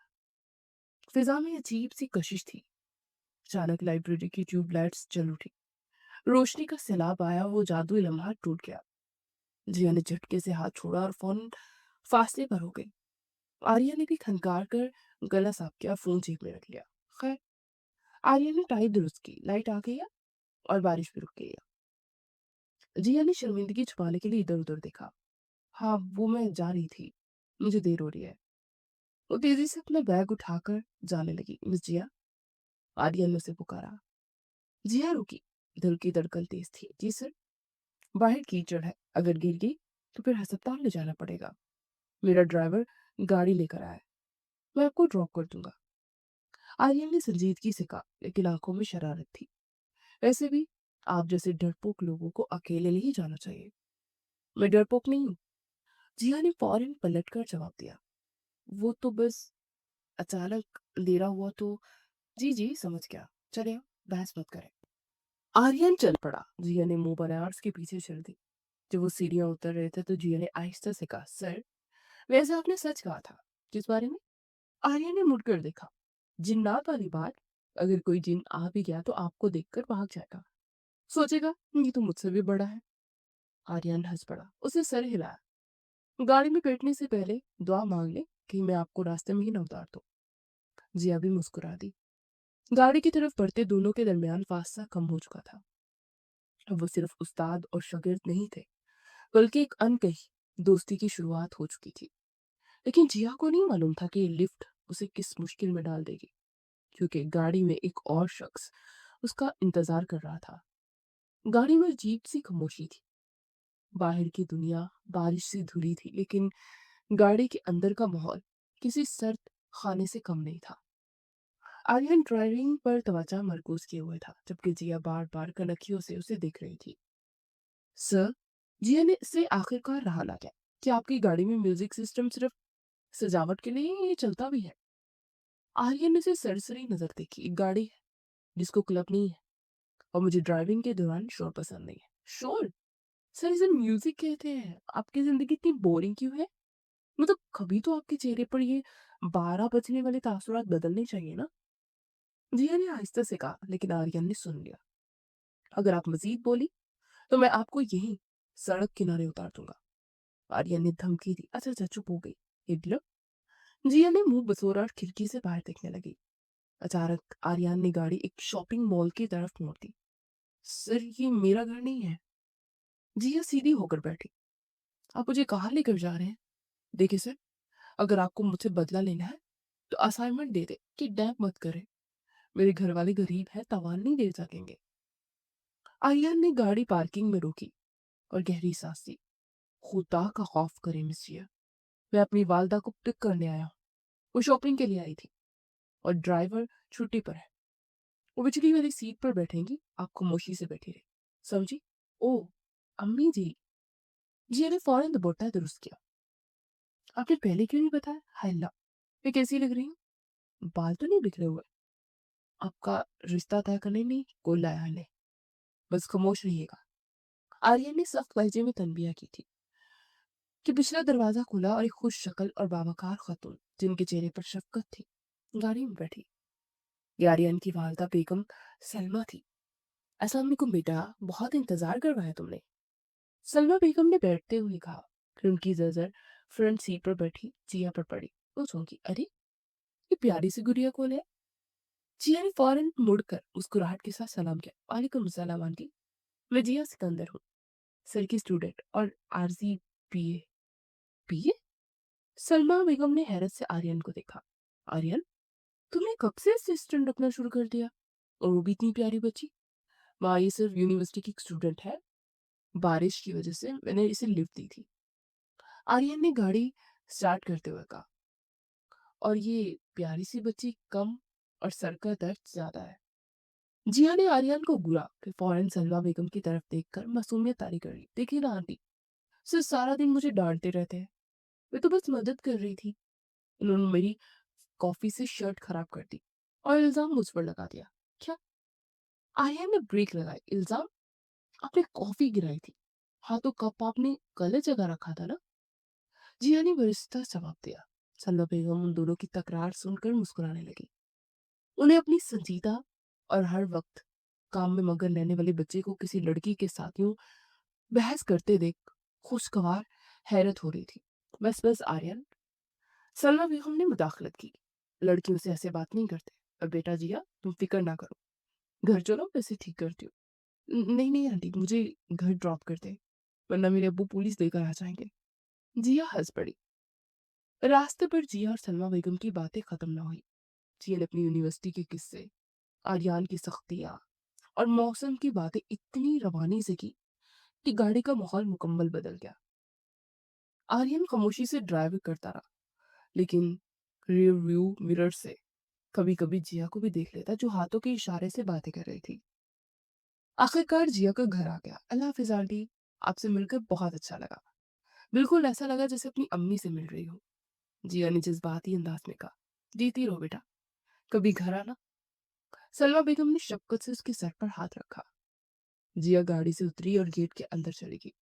फिजा में अजीब सी कशिश थी। अचानक लाइब्रेरी की ट्यूबलाइट्स जल उठी। रोशनी का सैलाब आया, वो जादुई लम्हा टूट गया। जिया ने झटके से हाथ छोड़ा और फौरन फासले पर हो गई। आर्या ने भी खनकार कर गला साफ किया, फोन जेब में रख लिया। खैर, आर्या ने टाई दुरुस्त की, लाइट आ गई है और बारिश भी रुक गई है। जिया ने शर्मिंदगी छुपाने के लिए इधर उधर देखा। हाँ, वो मैं जा रही थी, मुझे देर हो रही है। वो तेजी से अपना बैग उठाकर जाने लगी। मिस जिया, आर्यन ने उसे पुकारा। जिया रुकी। दिल की धड़कन तेज थी। जी सर। बाहर कीचड़ है, अगर गिर गई तो फिर अस्पताल ले जाना पड़ेगा। मेरा ड्राइवर गाड़ी लेकर आया है, मैं आपको ड्रॉप कर दूंगा। आर्यन ने संजीदगी से कहा, लेकिन आंखों में शरारत थी। वैसे भी आप जैसे डरपोक लोगों को अकेले नहीं जाना चाहिए। मैं डरपोक नहीं हूँ। जिया ने फौरन पलटकर जवाब दिया। वो तो बस अचानक लेरा हुआ तो। जी जी समझ गया। चले बहस मत करें। आर्यन चल पड़ा। जिया ने मुंह बनाया और उसके पीछे चल दी। जब वो सीढ़ियां उतर रहे थे तो जिया ने आहिस्ता से कहा, सर वैसे आपने सच कहा था। किस बारे में? आर्यन ने मुड़कर देखा। जिन्नात वाली बात। अगर कोई जिन आ भी गया तो आपको देखकर भाग जाएगा। सोचेगा ये तो मुझसे भी बड़ा है। आर्यन हंस पड़ा। उसने सर हिलाया। गाड़ी में बैठने से पहले दुआ मांग ले कि मैं आपको रास्ते में ही न उतार दूं। जिया भी मुस्कुरा दी। गाड़ी की तरफ बढ़ते दोनों के दरमियान फासला कम हो चुका था। अब वो सिर्फ उस्ताद और शागिर्द नहीं थे, बल्कि एक अनकही दोस्ती की शुरुआत हो चुकी थी। लेकिन जिया को नहीं मालूम था कि ये लिफ्ट उसे किस मुश्किल में डाल देगी, क्योंकि गाड़ी में एक और शख्स उसका इंतजार कर रहा था। गाड़ी में अजीब सी खामोशी थी। बाहर की दुनिया बारिश से धुली थी, लेकिन गाड़ी के अंदर का माहौल किसी सर्द खाने से कम नहीं था। आर्यन ड्राइविंग पर तवज्जो मरकूज किए हुए था, जबकि जिया बार बार कनखियों से उसे देख रही थी। सर, जिया ने से आखिरकार रहा ना गया कि आपकी गाड़ी में म्यूजिक सिस्टम सिर्फ सजावट के लिए ही ये चलता भी है। आर्यन ने उसे सरसरी नजर देखी। एक गाड़ी है जिसको क्लब नहीं है, और मुझे ड्राइविंग के दौरान शोर पसंद नहीं है। शोर? सर इसे म्यूजिक कहते हैं। आपकी जिंदगी इतनी बोरिंग क्यों है? मतलब कभी तो आपके चेहरे पर ये 12 बजने वाले तासुरात बदलने चाहिए ना। जिया ने आहिस्ता से कहा, लेकिन आर्यन ने सुन लिया। अगर आप मजीद बोली तो मैं आपको यहीं सड़क किनारे उतार दूंगा। आर्यन ने धमकी दी। अच्छा अच्छा चुप हो गई। हिटलर। जिया ने मुंह बसोरा और खिड़की से बाहर देखने लगी। अचानक आर्यन ने गाड़ी एक शॉपिंग मॉल की तरफ मोड़ दी। सर ये मेरा घर नहीं है। जिया सीधी होकर बैठी। आप मुझे कहाँ लेकर जा रहे हैं? देखिए सर, अगर आपको मुझसे बदला लेना है तो असाइनमेंट दे दे कि डैम मत करे। मेरे घर वाले गरीब है, तवाल नहीं दे सकेंगे। आर्यन ने गाड़ी पार्किंग में रोकी और गहरी सांस ली। खुदा का खौफ करे मिस जिया। मैं अपनी वालदा को पिक करने आया हूँ। वो शॉपिंग के लिए आई थी और ड्राइवर छुट्टी पर है। वो बिजली वाली सीट पर बैठेंगी, आप खामोशी से बैठी रहे। समझी? ओ अम्मी जी। जिया ने फौरन दुपट्टा दुरुस्त किया। आपने पहले क्यों नहीं बताया? हाय अल्लाह, मैं कैसी लग रही हूँ? बाल तो नहीं बिखरे हुए? आपका रिश्ता तय करने नहीं कोई लाया है। बस खामोश रहिएगा। आर्यन ने सख्त लहजे में तनबीह की थी कि पिछला दरवाजा खुला और एक खुश शक्ल और बावकार खातून, जिनके चेहरे पर शफकत थी, गाड़ी में बैठी। ये आर्यन की वालदा बेगम सलमा थी। अस्सलाम वालेकुम बेटा, बहुत इंतजार करवाया तुमने। सलमा बेगम ने बैठते हुए कहा। फिर उनकी नजर फ्रंट सीट पर बैठी जिया पर पड़ी। वो चौंकी। अरे ये प्यारी सी गुड़िया कौन है? जिया ने फौरन मुड़कर मुस्कुराहट के साथ सलाम किया। वालेकुम सलाम आंटी। मैं जिया सिकंदर हूँ, सर की स्टूडेंट और आरजी पीए। पीए? सलमा बेगम ने हैरत से आर्यन को देखा। आर्यन, तुमने कब से असिस्टेंट रखना शुरू कर दिया? और वो भी इतनी प्यारी बच्ची। माँ ये सिर्फ यूनिवर्सिटी की स्टूडेंट है। बारिश की वजह से मैंने इसे लिफ्ट दी थी। आर्यन ने गाड़ी स्टार्ट करते हुए कहा। और ये प्यारी सी बच्ची कम और सर का दर्द ज्यादा है। जिया ने आर्यन को घूरा, फिर फौरन सलमा बेगम की तरफ देखकर मासूमियत तारी कर ली। देखिए ना आंटी, सिर्फ सारा दिन मुझे डांटते रहते हैं। मैं तो बस मदद कर रही थी। उन्होंने मेरी कॉफी से शर्ट खराब कर दी और इल्जाम मुझ पर लगा दिया। क्या? आर्यन ने ब्रेक लगाई। इल्जाम? आपने कॉफी गिराई थी। हाँ तो कप आपने गलत जगह रखा था ना। जिया ने बरिस्ता जवाब दिया। सलमा बेगम उन दोनों की तकरार सुनकर मुस्कुराने लगी। उन्हें अपनी संजीदा और हर वक्त काम में मगन रहने वाले बच्चे को किसी लड़की के साथ यूं बहस करते देख खुशगवार हैरत हो रही थी। बस बस आर्यन। सलमा बेगम ने मुदाखलत की। लड़कियों से ऐसे बात नहीं करते। अब बेटा जिया तुम फिक्र ना करो, घर चलो वैसे ठीक करती हूँ। नहीं नहीं आंटी, मुझे घर ड्रॉप कर दे, वरना मेरे अब्बू पुलिस लेकर आ जाएंगे। जिया हंस पड़ी। रास्ते पर जिया और सलमा बेगम की बातें खत्म ना हुई। जिया ने अपनी यूनिवर्सिटी के किस्से, आर्यन की सख्तियां और मौसम की बातें इतनी रवानी से की कि गाड़ी का माहौल मुकम्मल बदल गया। आर्यन खामोशी से ड्राइव करता रहा, लेकिन रियर व्यू मिरर से कभी कभी जिया को भी देख लेता, जो हाथों के इशारे से बातें कर रही थी। आखिरकार जिया का घर आ गया। अल्लाह हाफिज आंटी, आपसे मिलकर बहुत अच्छा लगा। बिल्कुल ऐसा लगा जैसे अपनी अम्मी से मिल रही हूँ। जिया ने जज्बाती अंदाज में कहा। जीती रहो बेटा, कभी घर आना। सलमा बेगम ने शफकत से उसके सर पर हाथ रखा। जिया गाड़ी से उतरी और गेट के अंदर चली गई।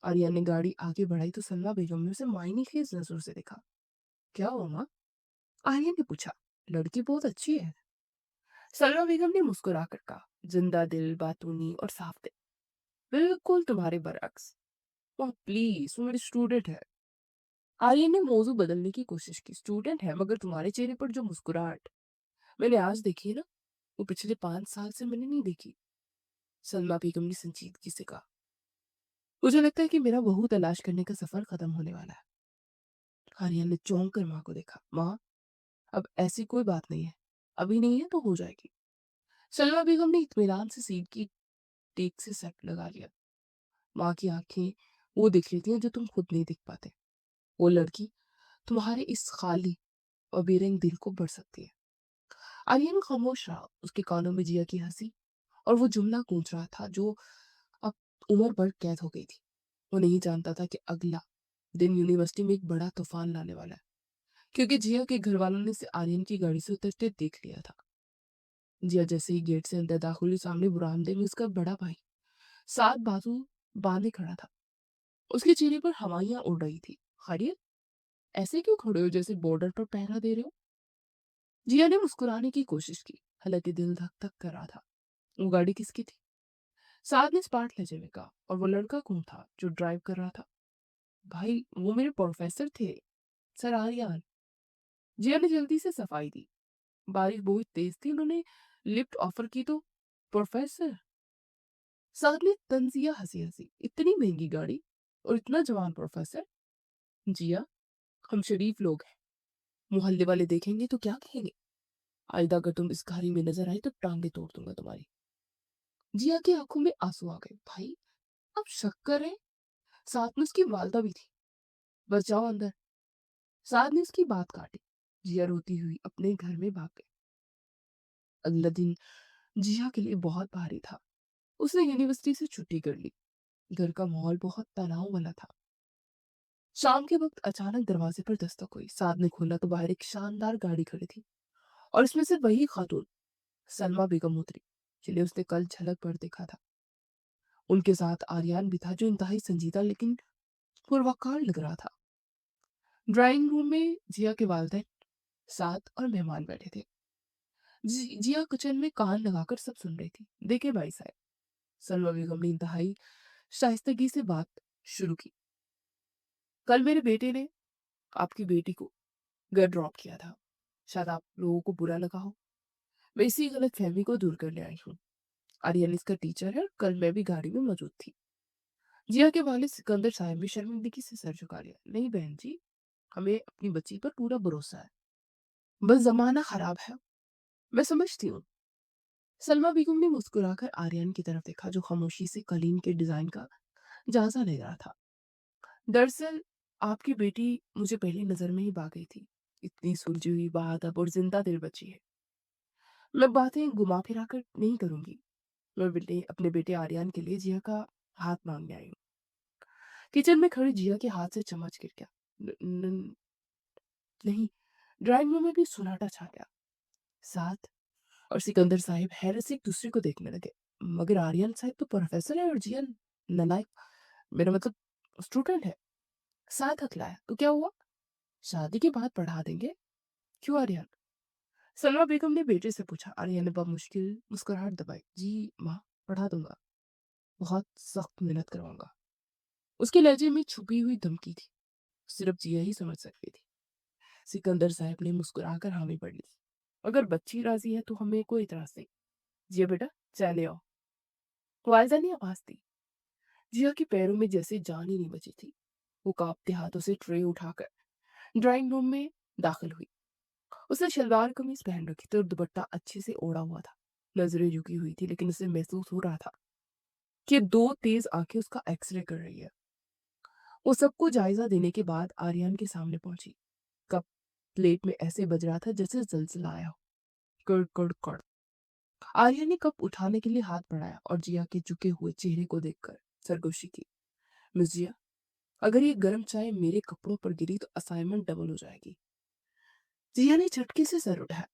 आर्या ने गाड़ी आगे बढ़ाई तो सलमा बेगम ने उसे मायने खेज नजर से देखा। क्या हुआ माँ? आर्या ने पूछा। लड़की बहुत अच्छी है। सलमा बेगम ने मुस्कुरा कर कहा। जिंदा दिल, बातूनी और साफ दिल, बिल्कुल तुम्हारे बरअक्स। माँ प्लीज, वो मेरी स्टूडेंट है। आर्या ने मौजू बदलने की कोशिश की। स्टूडेंट है मगर तुम्हारे चेहरे पर जो मुस्कुराहट मैंने आज देखी है ना, वो पिछले 5 साल से मैंने नहीं देखी। सलमा बेगम ने संजीदगी से कहा। मुझे लगता है कि मेरा बहू तलाश करने का सफर खत्म होने वाला है। आर्या ने चौंक कर माँ को देखा। माँ, अब ऐसी कोई बात नहीं है, अभी नहीं है तो हो जाएगी। सलमा बेगम ने इत्मीनान से सीट की टेक से सेट लगा लिया। माँ की आंखें वो दिख लेती हैं जो तुम खुद नहीं दिख पाते। वो लड़की तुम्हारे इस खाली और बेरंग दिल को बढ़ सकती है। आर्यन खामोश रहा। उसके कानों में जिया की हंसी और वो जुमला गूंज रहा था जो अब उम्र भर कैद हो गई थी। वो नहीं जानता था कि अगला दिन यूनिवर्सिटी में एक बड़ा तूफान लाने वाला है, क्योंकि जिया के घर वालों ने उसे आर्यन की गाड़ी से उतरते देख लिया था। जिया जैसे ही गेट से अंदर दाखिल हुई, सामने बरामदे में उसका बड़ा भाई सात बाजू बांधे खड़ा था। उसके चेहरे पर हवाइयां उड़ रही थी। खैरियत? ऐसे क्यों खड़े हो जैसे बॉर्डर पर पहरा दे रहे हो? जिया ने मुस्कुराने की कोशिश की, हालांकि दिल धक धक कर रहा था। वो गाड़ी किसकी थी? साद ने स्पार्ट लहजे में कहा। और वो लड़का कौन था जो ड्राइव कर रहा था? भाई, वो मेरे प्रोफेसर थे, सर आर्यन। जिया ने जल्दी से सफाई दी। बारिश बहुत तेज थी, उन्होंने लिफ्ट ऑफर की तो प्रोफेसर। साद ने तंजिया हंसी हंसी। इतनी महंगी गाड़ी और इतना जवान प्रोफेसर। जिया, हम शरीफ लोग हैं, मोहल्ले वाले देखेंगे तो क्या कहेंगे? आइंदा अगर तुम इस गाड़ी में नजर आई तो टांगे तोड़ दूंगा तुम्हारी। जिया की आंखों में आंसू आ गए। भाई, अब शक कर रहे हैं? साथ में उसकी वालदा भी थी। बस जाओ अंदर। साद ने उसकी बात काटी। जिया रोती हुई अपने घर में भाग गई। अगला दिन जिया के लिए बहुत भारी था। उसने यूनिवर्सिटी से छुट्टी कर ली। घर का माहौल बहुत तनाव वाला था। शाम के वक्त अचानक दरवाजे पर दस्तक हुई। साद ने खोला तो बाहर एक शानदार गाड़ी खड़ी थी और इसमें से वही खातून, सलमा बेगम उतरी, जिन्हें उसने कल झलक पर देखा था। उनके साथ आर्यन भी था, जो इंतहाई संजीदा लेकिन पुरवकार लग रहा था। ड्राइंग रूम में जिया के वालिदैन, साद और मेहमान बैठे थे। जिया किचन में कान लगाकर सब सुन रही थी। देखे भाई साहब, सलमा बेगम ने इंतहाई शाइस्तगी से बात शुरू की। कल मेरे बेटे ने आपकी बेटी को घर ड्रॉप किया था। शायद आप लोगों को बुरा लगा हो। मैं इसी गलत फहमी को दूर करने आई हूँ। आर्यन इसका टीचर है और कल मैं भी गाड़ी में मौजूद थी। जिया के वालिद सिकंदर साहब भी शर्मिंदगी से सर झुका लिया। नहीं बहन जी, हमें अपनी बच्ची पर पूरा भरोसा है, बस जमाना खराब है। मैं समझती हूँ। सलमा बेगम ने मुस्कुराकर आर्यन की तरफ देखा, जो खामोशी से कलीन के डिजाइन का जायजा ले रहा था। दरअसल आपकी बेटी मुझे पहली नजर में ही भा गई थी। इतनी सुलझी हुई बात अब और जिंदा दिल बची है। मैं बातें घुमा फिरा कर नहीं करूंगी। मैं अपने बेटे आर्यन के लिए जिया का हाथ मांगने आई हूँ। किचन में खड़ी जिया के हाथ से चम्मच गिर गया। नहीं। ड्राइंग रूम में भी सन्नाटा छा गया। साथ और सिकंदर साहिब हैरत से एक दूसरे को देखने लगे। मगर आर्यन साहब तो प्रोफेसर है और जिया नालायक, मेरा मतलब स्टूडेंट है। साथ हकलाया। तो क्या हुआ? शादी के बाद पढ़ा देंगे। क्यों आर्यन? सलमा बेगम ने बेटे से पूछा। आर्यन ने बहुत मुश्किल मुस्कुराहट दबाई। जी माँ, पढ़ा दूंगा, बहुत सख्त मेहनत करवाऊंगा। उसके लहजे में छुपी हुई धमकी थी, सिर्फ जिया ही समझ सकती थी। सिकंदर साहब ने मुस्कुराकर हामी भर ली। अगर बच्ची राजी है तो हमें कोई इतराज नहीं। जिया बेटा, चाय ले आओ। वायजा ने आवाज दी। जिया के पैरों में जैसे जान ही नहीं बची थी। वो कांपते हाथों से ट्रे उठाकर ड्राइंग रूम में दाखिल हुई। उसने शलवार कमीज पहन रखी थी और दुपट्टा अच्छे से ओढ़ा हुआ था। नजरें झुकी हुई थी, लेकिन उसे महसूस हो रहा था कि दो तेज आंखें उसका एक्सरे कर रही है। वो सबको जायजा देने के बाद आर्यन के सामने पहुंची। कप प्लेट में ऐसे बज रहा था जैसे जलजला आया हो। कड़ कड़ कड़। आर्या ने कप उठाने के लिए हाथ बढ़ाया और जिया के झुके हुए चेहरे को देखकर सरगोशी की। मिस जिया, अगर ये गर्म चाय मेरे कपड़ों पर गिरी तो असाइनमेंट डबल हो जाएगी। जिया ने झटके से सर उठाया।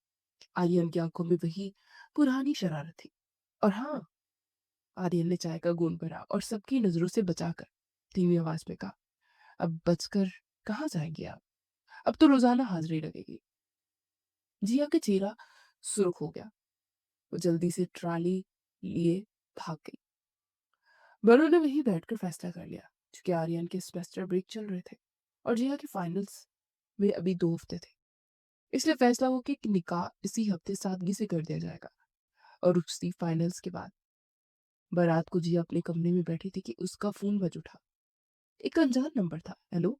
आर्यन की आंखों में वही पुरानी शरारत थी। और हाँ, आर्यन ने चाय का घूंट भरा और सबकी नजरों से बचाकर धीमी आवाज में कहा, अब बचकर कहाँ जाएंगे आप? अब तो रोजाना हाजिरी लगेगी। जिया का चेहरा सुर्ख हो गया। वो जल्दी से ट्रॉली लिए भाग गई। बनो ने वहीं बैठकर फैसला कर लिया, क्योंकि आर्यन के सेमेस्टर ब्रेक चल रहे थे और जिया के फाइनल्स में अभी 2 हफ्ते थे। इसलिए फैसला हो कि निकाह इसी हफ्ते सादगी से कर दिया जाएगा। और उसी फाइनल्स के बाद बारात को जिया अपने कमरे में बैठी थी कि उसका फोन बज उठा। एक अनजान नंबर था। हेलो,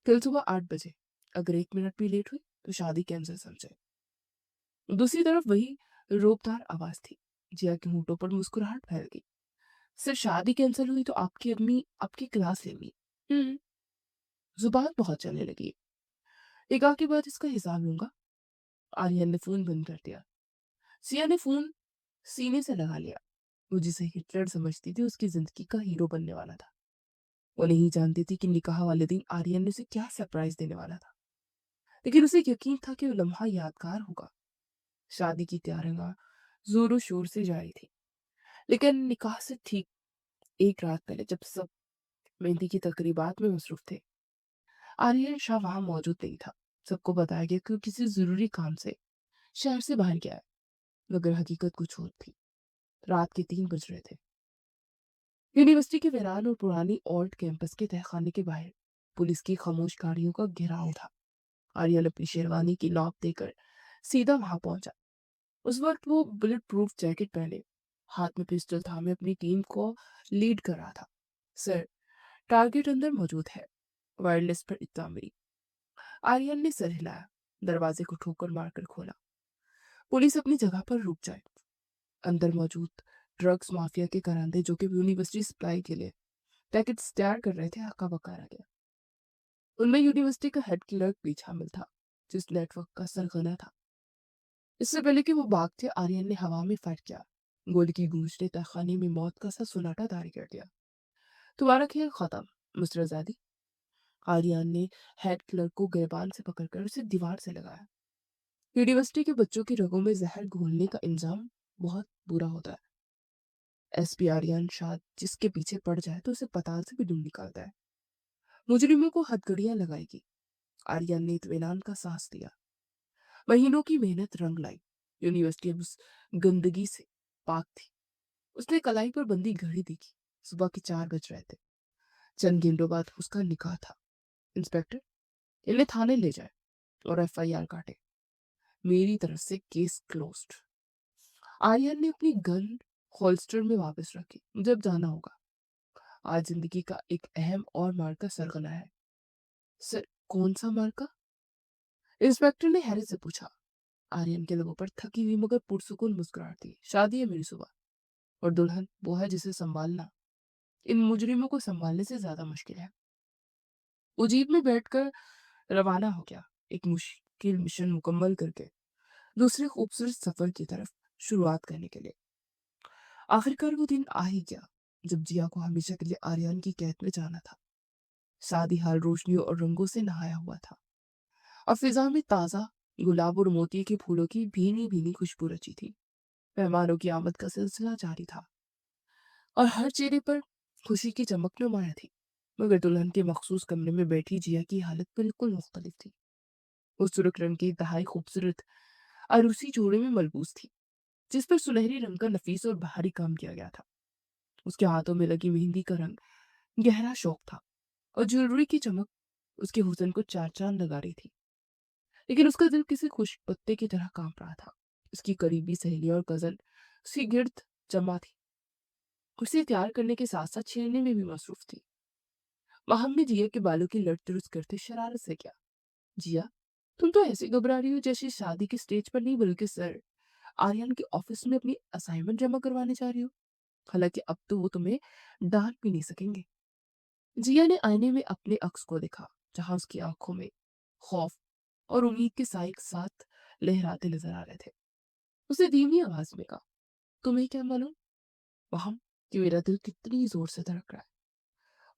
कल सुबह 8 बजे, अगर 1 मिनट भी लेट हुई तो शादी कैंसिल समझे। दूसरी तरफ वही रोबदार आवाज थी। जिया के होंठों पर मुस्कुराहट फैल गई। सर, शादी कैंसिल हुई तो आपकी अम्मी आपकी क्लास लेंगी। हम्म। जुबान बहुत चलने लगी। एक आध के बाद इसका हिसाब लूंगा। आर्यन ने फोन बंद कर दिया। सिया ने फोन सीने से लगा लिया। वो जिसे हिटलर समझती थी उसकी जिंदगी का हीरो बनने वाला था। वो नहीं जानती थी कि निकाह वाले दिन आर्यन ने उसे क्या सरप्राइज देने वाला था, लेकिन उसे यकीन था कि वो लम्हा यादगार होगा। शादी की तैयारियां जोरों शोर से जारी थी, लेकिन निकाह से ठीक एक रात पहले जब सब मेहंदी की तकरीबात में मसरूफ थे, आर्यन शाह वहां मौजूद नहीं था। सबको बताया गया कि वो किसी जरूरी काम से शहर से बाहर गया है, मगर हकीकत कुछ और थी। रात के 3 बज रहे थे। यूनिवर्सिटी के वीरान और पुरानी ओल्ड कैंपस के तहखाने के बाहर पुलिस की खामोश गाड़ियों का घेराव था। आर्यन अपनी शेरवानी की नॉब देकर सीधा वहां पहुंचा। उस वक्त वो बुलेट प्रूफ जैकेट पहने, हाथ में पिस्टल थामे अपनी टीम को लीड कर रहा था। सर, टारगेट अंदर मौजूद है, वायरलेस पर इतना मेरी। आर्यन ने सर हिलाया, दरवाजे को ठोकर मारकर खोला। पुलिस अपनी जगह पर रुक जाए। अंदर मौजूद ड्रग्स माफिया के करांदे, जो कि यूनिवर्सिटी सप्लाई के लिए पैकेट्स तैयार कर रहे थे, हक्का बक्का रह गया। उनमें यूनिवर्सिटी का हेड क्लर्क भी शामिल था, जिस नेटवर्क का सरगना था। इससे पहले कि वो भागते, आर्यन ने हवा में फायर किया। गोली की गूंज ने तहखाने में मौत का सा सुनाटा तारी कर दिया। तुम्हारा खेल खत्म, मिस्टर आजादी। आर्यन ने हेड क्लर्क को गिरबान से पकड़कर उसे दीवार से लगाया। यूनिवर्सिटी के बच्चों की रगों में जहर घोलने का इंजाम बहुत बुरा होता है। एसपी आर्यन शाह जिसके पीछे पड़ जाए तो उसे पताल से भी ढूंढ निकालता है। मुजरिमों को हथकड़ियां लगाएगी। आर्यन ने इत्मीनान का सांस लिया। महीनों की मेहनत रंग लाई। यूनिवर्सिटी अब उस गंदगी से पाक थी। उसने कलाई पर बंदी घड़ी देखी। सुबह के 4 बज रहे थे। चंद घंटों बाद उसका निकाह था। इंस्पेक्टर, इन्हें थाने ले जाए और एफआईआर काटे। मेरी तरफ से केस क्लोज्ड। आर्यन ने अपनी गन होल्स्टर में वापस रखी। मुझे अब जाना होगा। आज जिंदगी का एक अहम और मार्का सरगना है। सर, कौन सा मार्का? इंस्पेक्टर ने हैरत से पूछा। आर्यन के लबों पर थकी हुई मगर पुरसुकून मुस्कुराहट थी। शादी है मेरी सुबह, और दुल्हन वो है जिसे संभालना इन मुजरिमों को संभालने से ज्यादा मुश्किल है। वो जीप में बैठकर रवाना हो गया, एक मुश्किल मिशन मुकम्मल करके दूसरे खूबसूरत सफर की तरफ शुरुआत करने के लिए। आखिरकार वो दिन आ ही गया जब जिया को हमेशा के लिए आर्यन की कैद में जाना था। शादी हाल रोशनियों और रंगों से नहाया हुआ था। और फिजा में ताजा गुलाब और मोती के फूलों की भीनी भीनी खुशबू रची थी। मेहमानों की आमद का सिलसिला जारी था और हर चेहरे पर खुशी की चमक नुमाया थी। मगर दुल्हन के मखसूस कमरे में बैठी जिया की हालत बिल्कुल मुख्तलिफ थी। वो सुर्ख रंग की इंतहाई खूबसूरत अरूसी जोड़े में मलबूस थी, जिस पर सुनहरी रंग का नफीस और भारी काम किया गया था। उसके हाथों में लगी मेहंदी का रंग गहरा शौक था और ज्वेलरी की चमक उसके हुस्न को चार चांद लगा रही थी। लेकिन उसका दिल किसी खुश पत्ते की तरह कांप रहा था। उसकी करीबी सहेली और कजन उसकी गिर्द जमा थी, उसे तैयार करने के साथ साथ छेड़ने में भी मसरूफ थी। महम ने जिया के बालों की लट दुरुस्त करते शरारत से किया। जिया, तुम तो ऐसे घबरा रही हो जैसे शादी के स्टेज पर नहीं, बल्कि सर आर्यन के ऑफिस में अपनी असाइनमेंट जमा करवाने जा रही हो। हालांकि अब तो वो तुम्हें डांट भी नहीं सकेंगे। जिया ने आईने में अपने अक्स को देखा, जहां उसकी आंखों में खौफ और उम्मीद के साए एक साथ लहराते नजर आ रहे थे। उसे धीमी आवाज में कहा, तुम्हें क्या मालूम वहां कि मेरा दिल कितनी जोर से धड़क रहा है।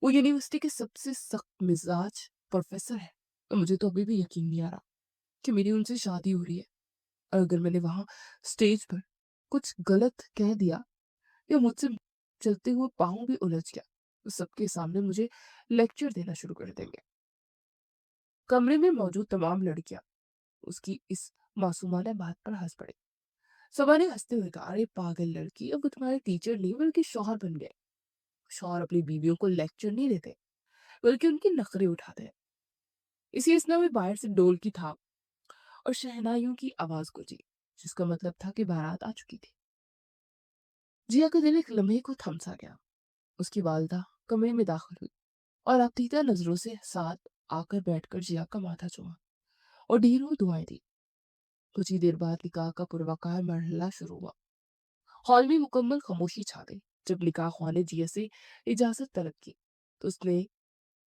वो यूनिवर्सिटी के सबसे सख्त मिजाज प्रोफेसर है और मुझे तो अभी भी यकीन नहीं आ रहा कि मेरी उनसे शादी हो रही है। और अगर मैंने वहां स्टेज पर कुछ गलत कह दिया या मुझसे चलते हुए पाँव भी उलझ गया तो सबके सामने मुझे लेक्चर देना शुरू कर देंगे। कमरे में मौजूद तमाम लड़कियां उसकी इस मासूमाना बात पर हंस पड़े। सबा ने हंसते हुए कहा, अरे पागल लड़की, अब वो तुम्हारे टीचर नहीं बल्कि शौहर बन गए। शौहर अपनी बीवियों को लेक्चर नहीं देते बल्कि उनकी नखरे उठाते हैं। इसी असना में बाहर से डोल की थाप और शहनाइयों की आवाज गूंजी, जिसका मतलब था कि बारात आ चुकी थी। जिया का दिल एक लम्हे को थमसा गया। उसकी वालदा कमरे में दाखिल हुई और अपतीता नजरों से साथ आकर बैठकर जिया का माथा चूमा और ढेरों दुआएं दी। कुछ ही देर बाद निकाह का पुरवकार मरहला शुरू हुआ। हॉल में मुकम्मल खामोशी छा गई। जब निकाह ख्वाह ने जिया से इजाजत तलब की तो उसने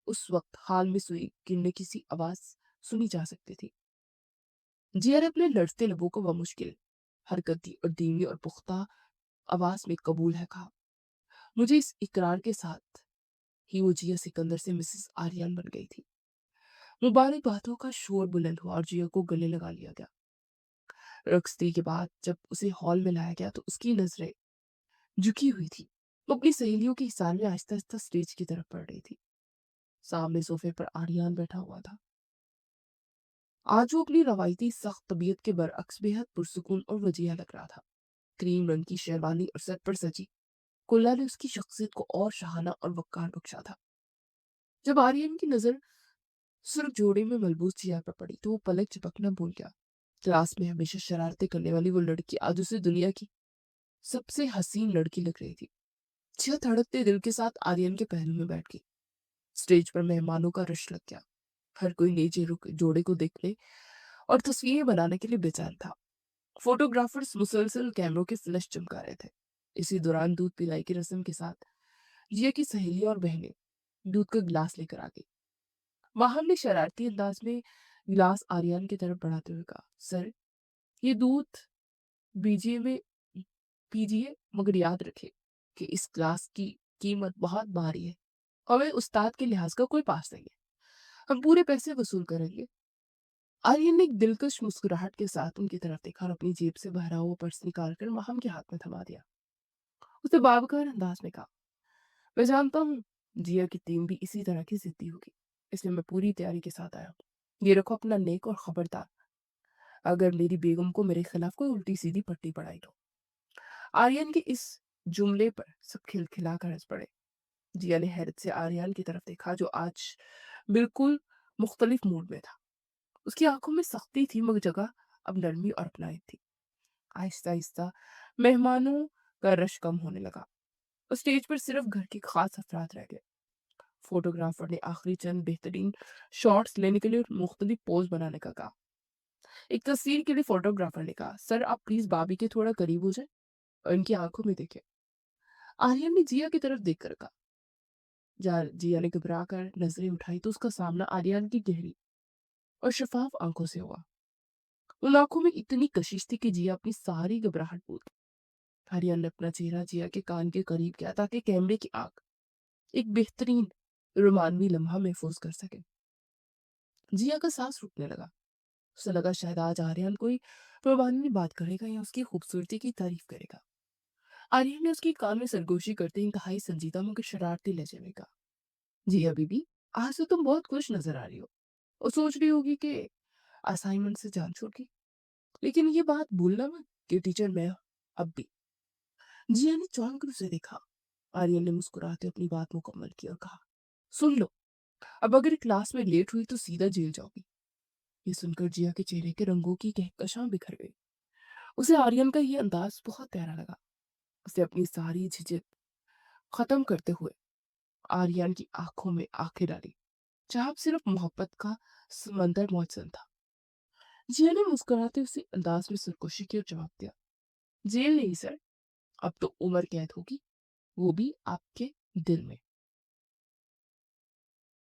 उस वक्त हाल में सुई गिरने की सी आवाज सुनी जा सकती थी। जिया ने अपने लड़ते लबों को बमुश्किल हरकत दी और धीमी और पुख्ता आवाज में कबूल है कहा। मुझे इस इकरार के साथ ही वो जिया सिकंदर से मिसेस आर्यन बन गई थी। मुबारक बातों का शोर बुलंद हुआ और जिया को गले लगा लिया गया। रक्सती के बाद जब उसे हॉल में लाया गया तो उसकी नजरें झुकी हुई थी। वो अपनी सहेलियों के इशारे में आहिस्ता आहिस्ता स्टेज की तरफ बढ़ रही थी। सामने सोफे पर आर्यन बैठा हुआ था। आज वो अपनी रवायती सख्त तबीयत के बरअक्स बेहद पुरसुकून और वजीह लग रहा था। क्रीम रंग की शेरवानी और सर पर सजी कुल्ला ने उसकी शख्सियत को और शाहाना और वक्कार बख्शा था। जब आर्यन की नजर सुर्ख जोड़े में मलबूस चेयर पर पड़ी तो वो पलक झपकना भूल गया। क्लास में हमेशा शरारतें करने वाली वो लड़की आज उसे दुनिया की सबसे हसीन लड़की लग रही थी। छह धड़कते दिल के साथ आर्यन के पहलू में बैठ गई। स्टेज पर मेहमानों का रश लग गया। हर कोई नीचे रुक जोड़े को देखने और तस्वीरें बनाने के लिए बेचैन था। फोटोग्राफर्स मुसलसल कैमरों के फ्लैश चमका रहे थे। इसी दौरान दूध पिलाई की रस्म के साथ जिया की सहेली और बहनें दूध का गिलास लेकर आ गई। वाहन ने शरारती अंदाज में गिलास आर्यन की तरफ बढ़ाते हुए कहा, सर ये दूध बीजिए में पीजिए, मगर याद रखे कि इस गिलास की कीमत बहुत भारी है। हमें उस्ताद के लिहाज का कोई पास नहीं है। हम पूरे पैसे वसूल करेंगे। आर्यन ने एक दिलकश मुस्कुराहट के साथ उनकी तरफ देखा और अपनी जेब से भरा हुआ पर्स निकालकर महम के हाथ में थमा दिया। उसने बावकार अंदाज में कहा, मैं जानता हूँ जिया की टीम भी इसी तरह की जिद्दी होगी, इसलिए मैं पूरी तैयारी के साथ आया हूँ। ये रखो अपना नेक और खबरदार अगर मेरी बेगम को मेरे खिलाफ कोई उल्टी सीधी पट्टी पड़ाई तो। आर्यन के इस जुमले पर सब खिलखिला कर हंस पड़े। जिया ने हैरत से आर्यन की तरफ देखा जो आज बिल्कुल मुख्तलिफ मूड में था। उसकी आंखों में सख्ती थी मगर जगह अब नरमी और अपनाई थी। आहिस्ता आहिस्ता मेहमानों का रश कम होने लगा और स्टेज पर सिर्फ घर के खास अफराद रह गए। फोटोग्राफर ने आखिरी चंद बेहतरीन शॉट्स लेने के लिए मुख्तलिफ पोज बनाने का कहा। एक तस्वीर के लिए फोटोग्राफर ने कहा, सर आप प्लीज भाभी के थोड़ा करीब हो जाए और इनकी आंखों में देखें। आर्यन ने जिया की तरफ देखकर कहा। जिया ने घबरा कर नजरें उठाई तो उसका सामना आर्यन की गहरी और शफाफ आंखों से हुआ। उन आंखों में इतनी कशिश थी कि जिया अपनी सारी घबराहट भूल गई। आर्यन ने अपना चेहरा जिया के कान के करीब किया ताकि कैमरे की आंख एक बेहतरीन रोमानवी लम्हा महफूज कर सके। जिया का सांस रुकने लगा। उसे लगा शायद आज आर्यन कोई रोमानी बात करेगा या उसकी खूबसूरती की तारीफ करेगा। आर्यन ने उसकी कान में सरगोशी करते इंतहाई संजीदा मगर शरारती लहजे में कहा, जिया बीबी, आज तो तुम बहुत खुश नजर आ रही हो और सोच रही होगी कि असाइनमेंट से जान छोड़ गई, लेकिन ये बात भूलना मत कि टीचर मैं अब भी। जिया ने चौंक कर उसे देखा। आर्यन ने मुस्कुराते अपनी बात मुकम्मल की और कहा, सुन लो, अब अगर क्लास में लेट हुई तो सीधा जेल जाओगी। ये सुनकर जिया के चेहरे के रंगों की कहकशां बिखर गई। उसे आर्यन का ये अंदाज बहुत प्यारा लगा। उसे अपनी सारी झिझक खत्म करते हुए आर्यन की आंखों में आंखें डाली जहां सिर्फ मोहब्बत का समंदर मौजूद था। जिया ने मुस्कुराते उसी अंदाज में सरकोशी की और जवाब दिया, जेल नहीं सर, अब तो उम्र कैद होगी, वो भी आपके दिल में।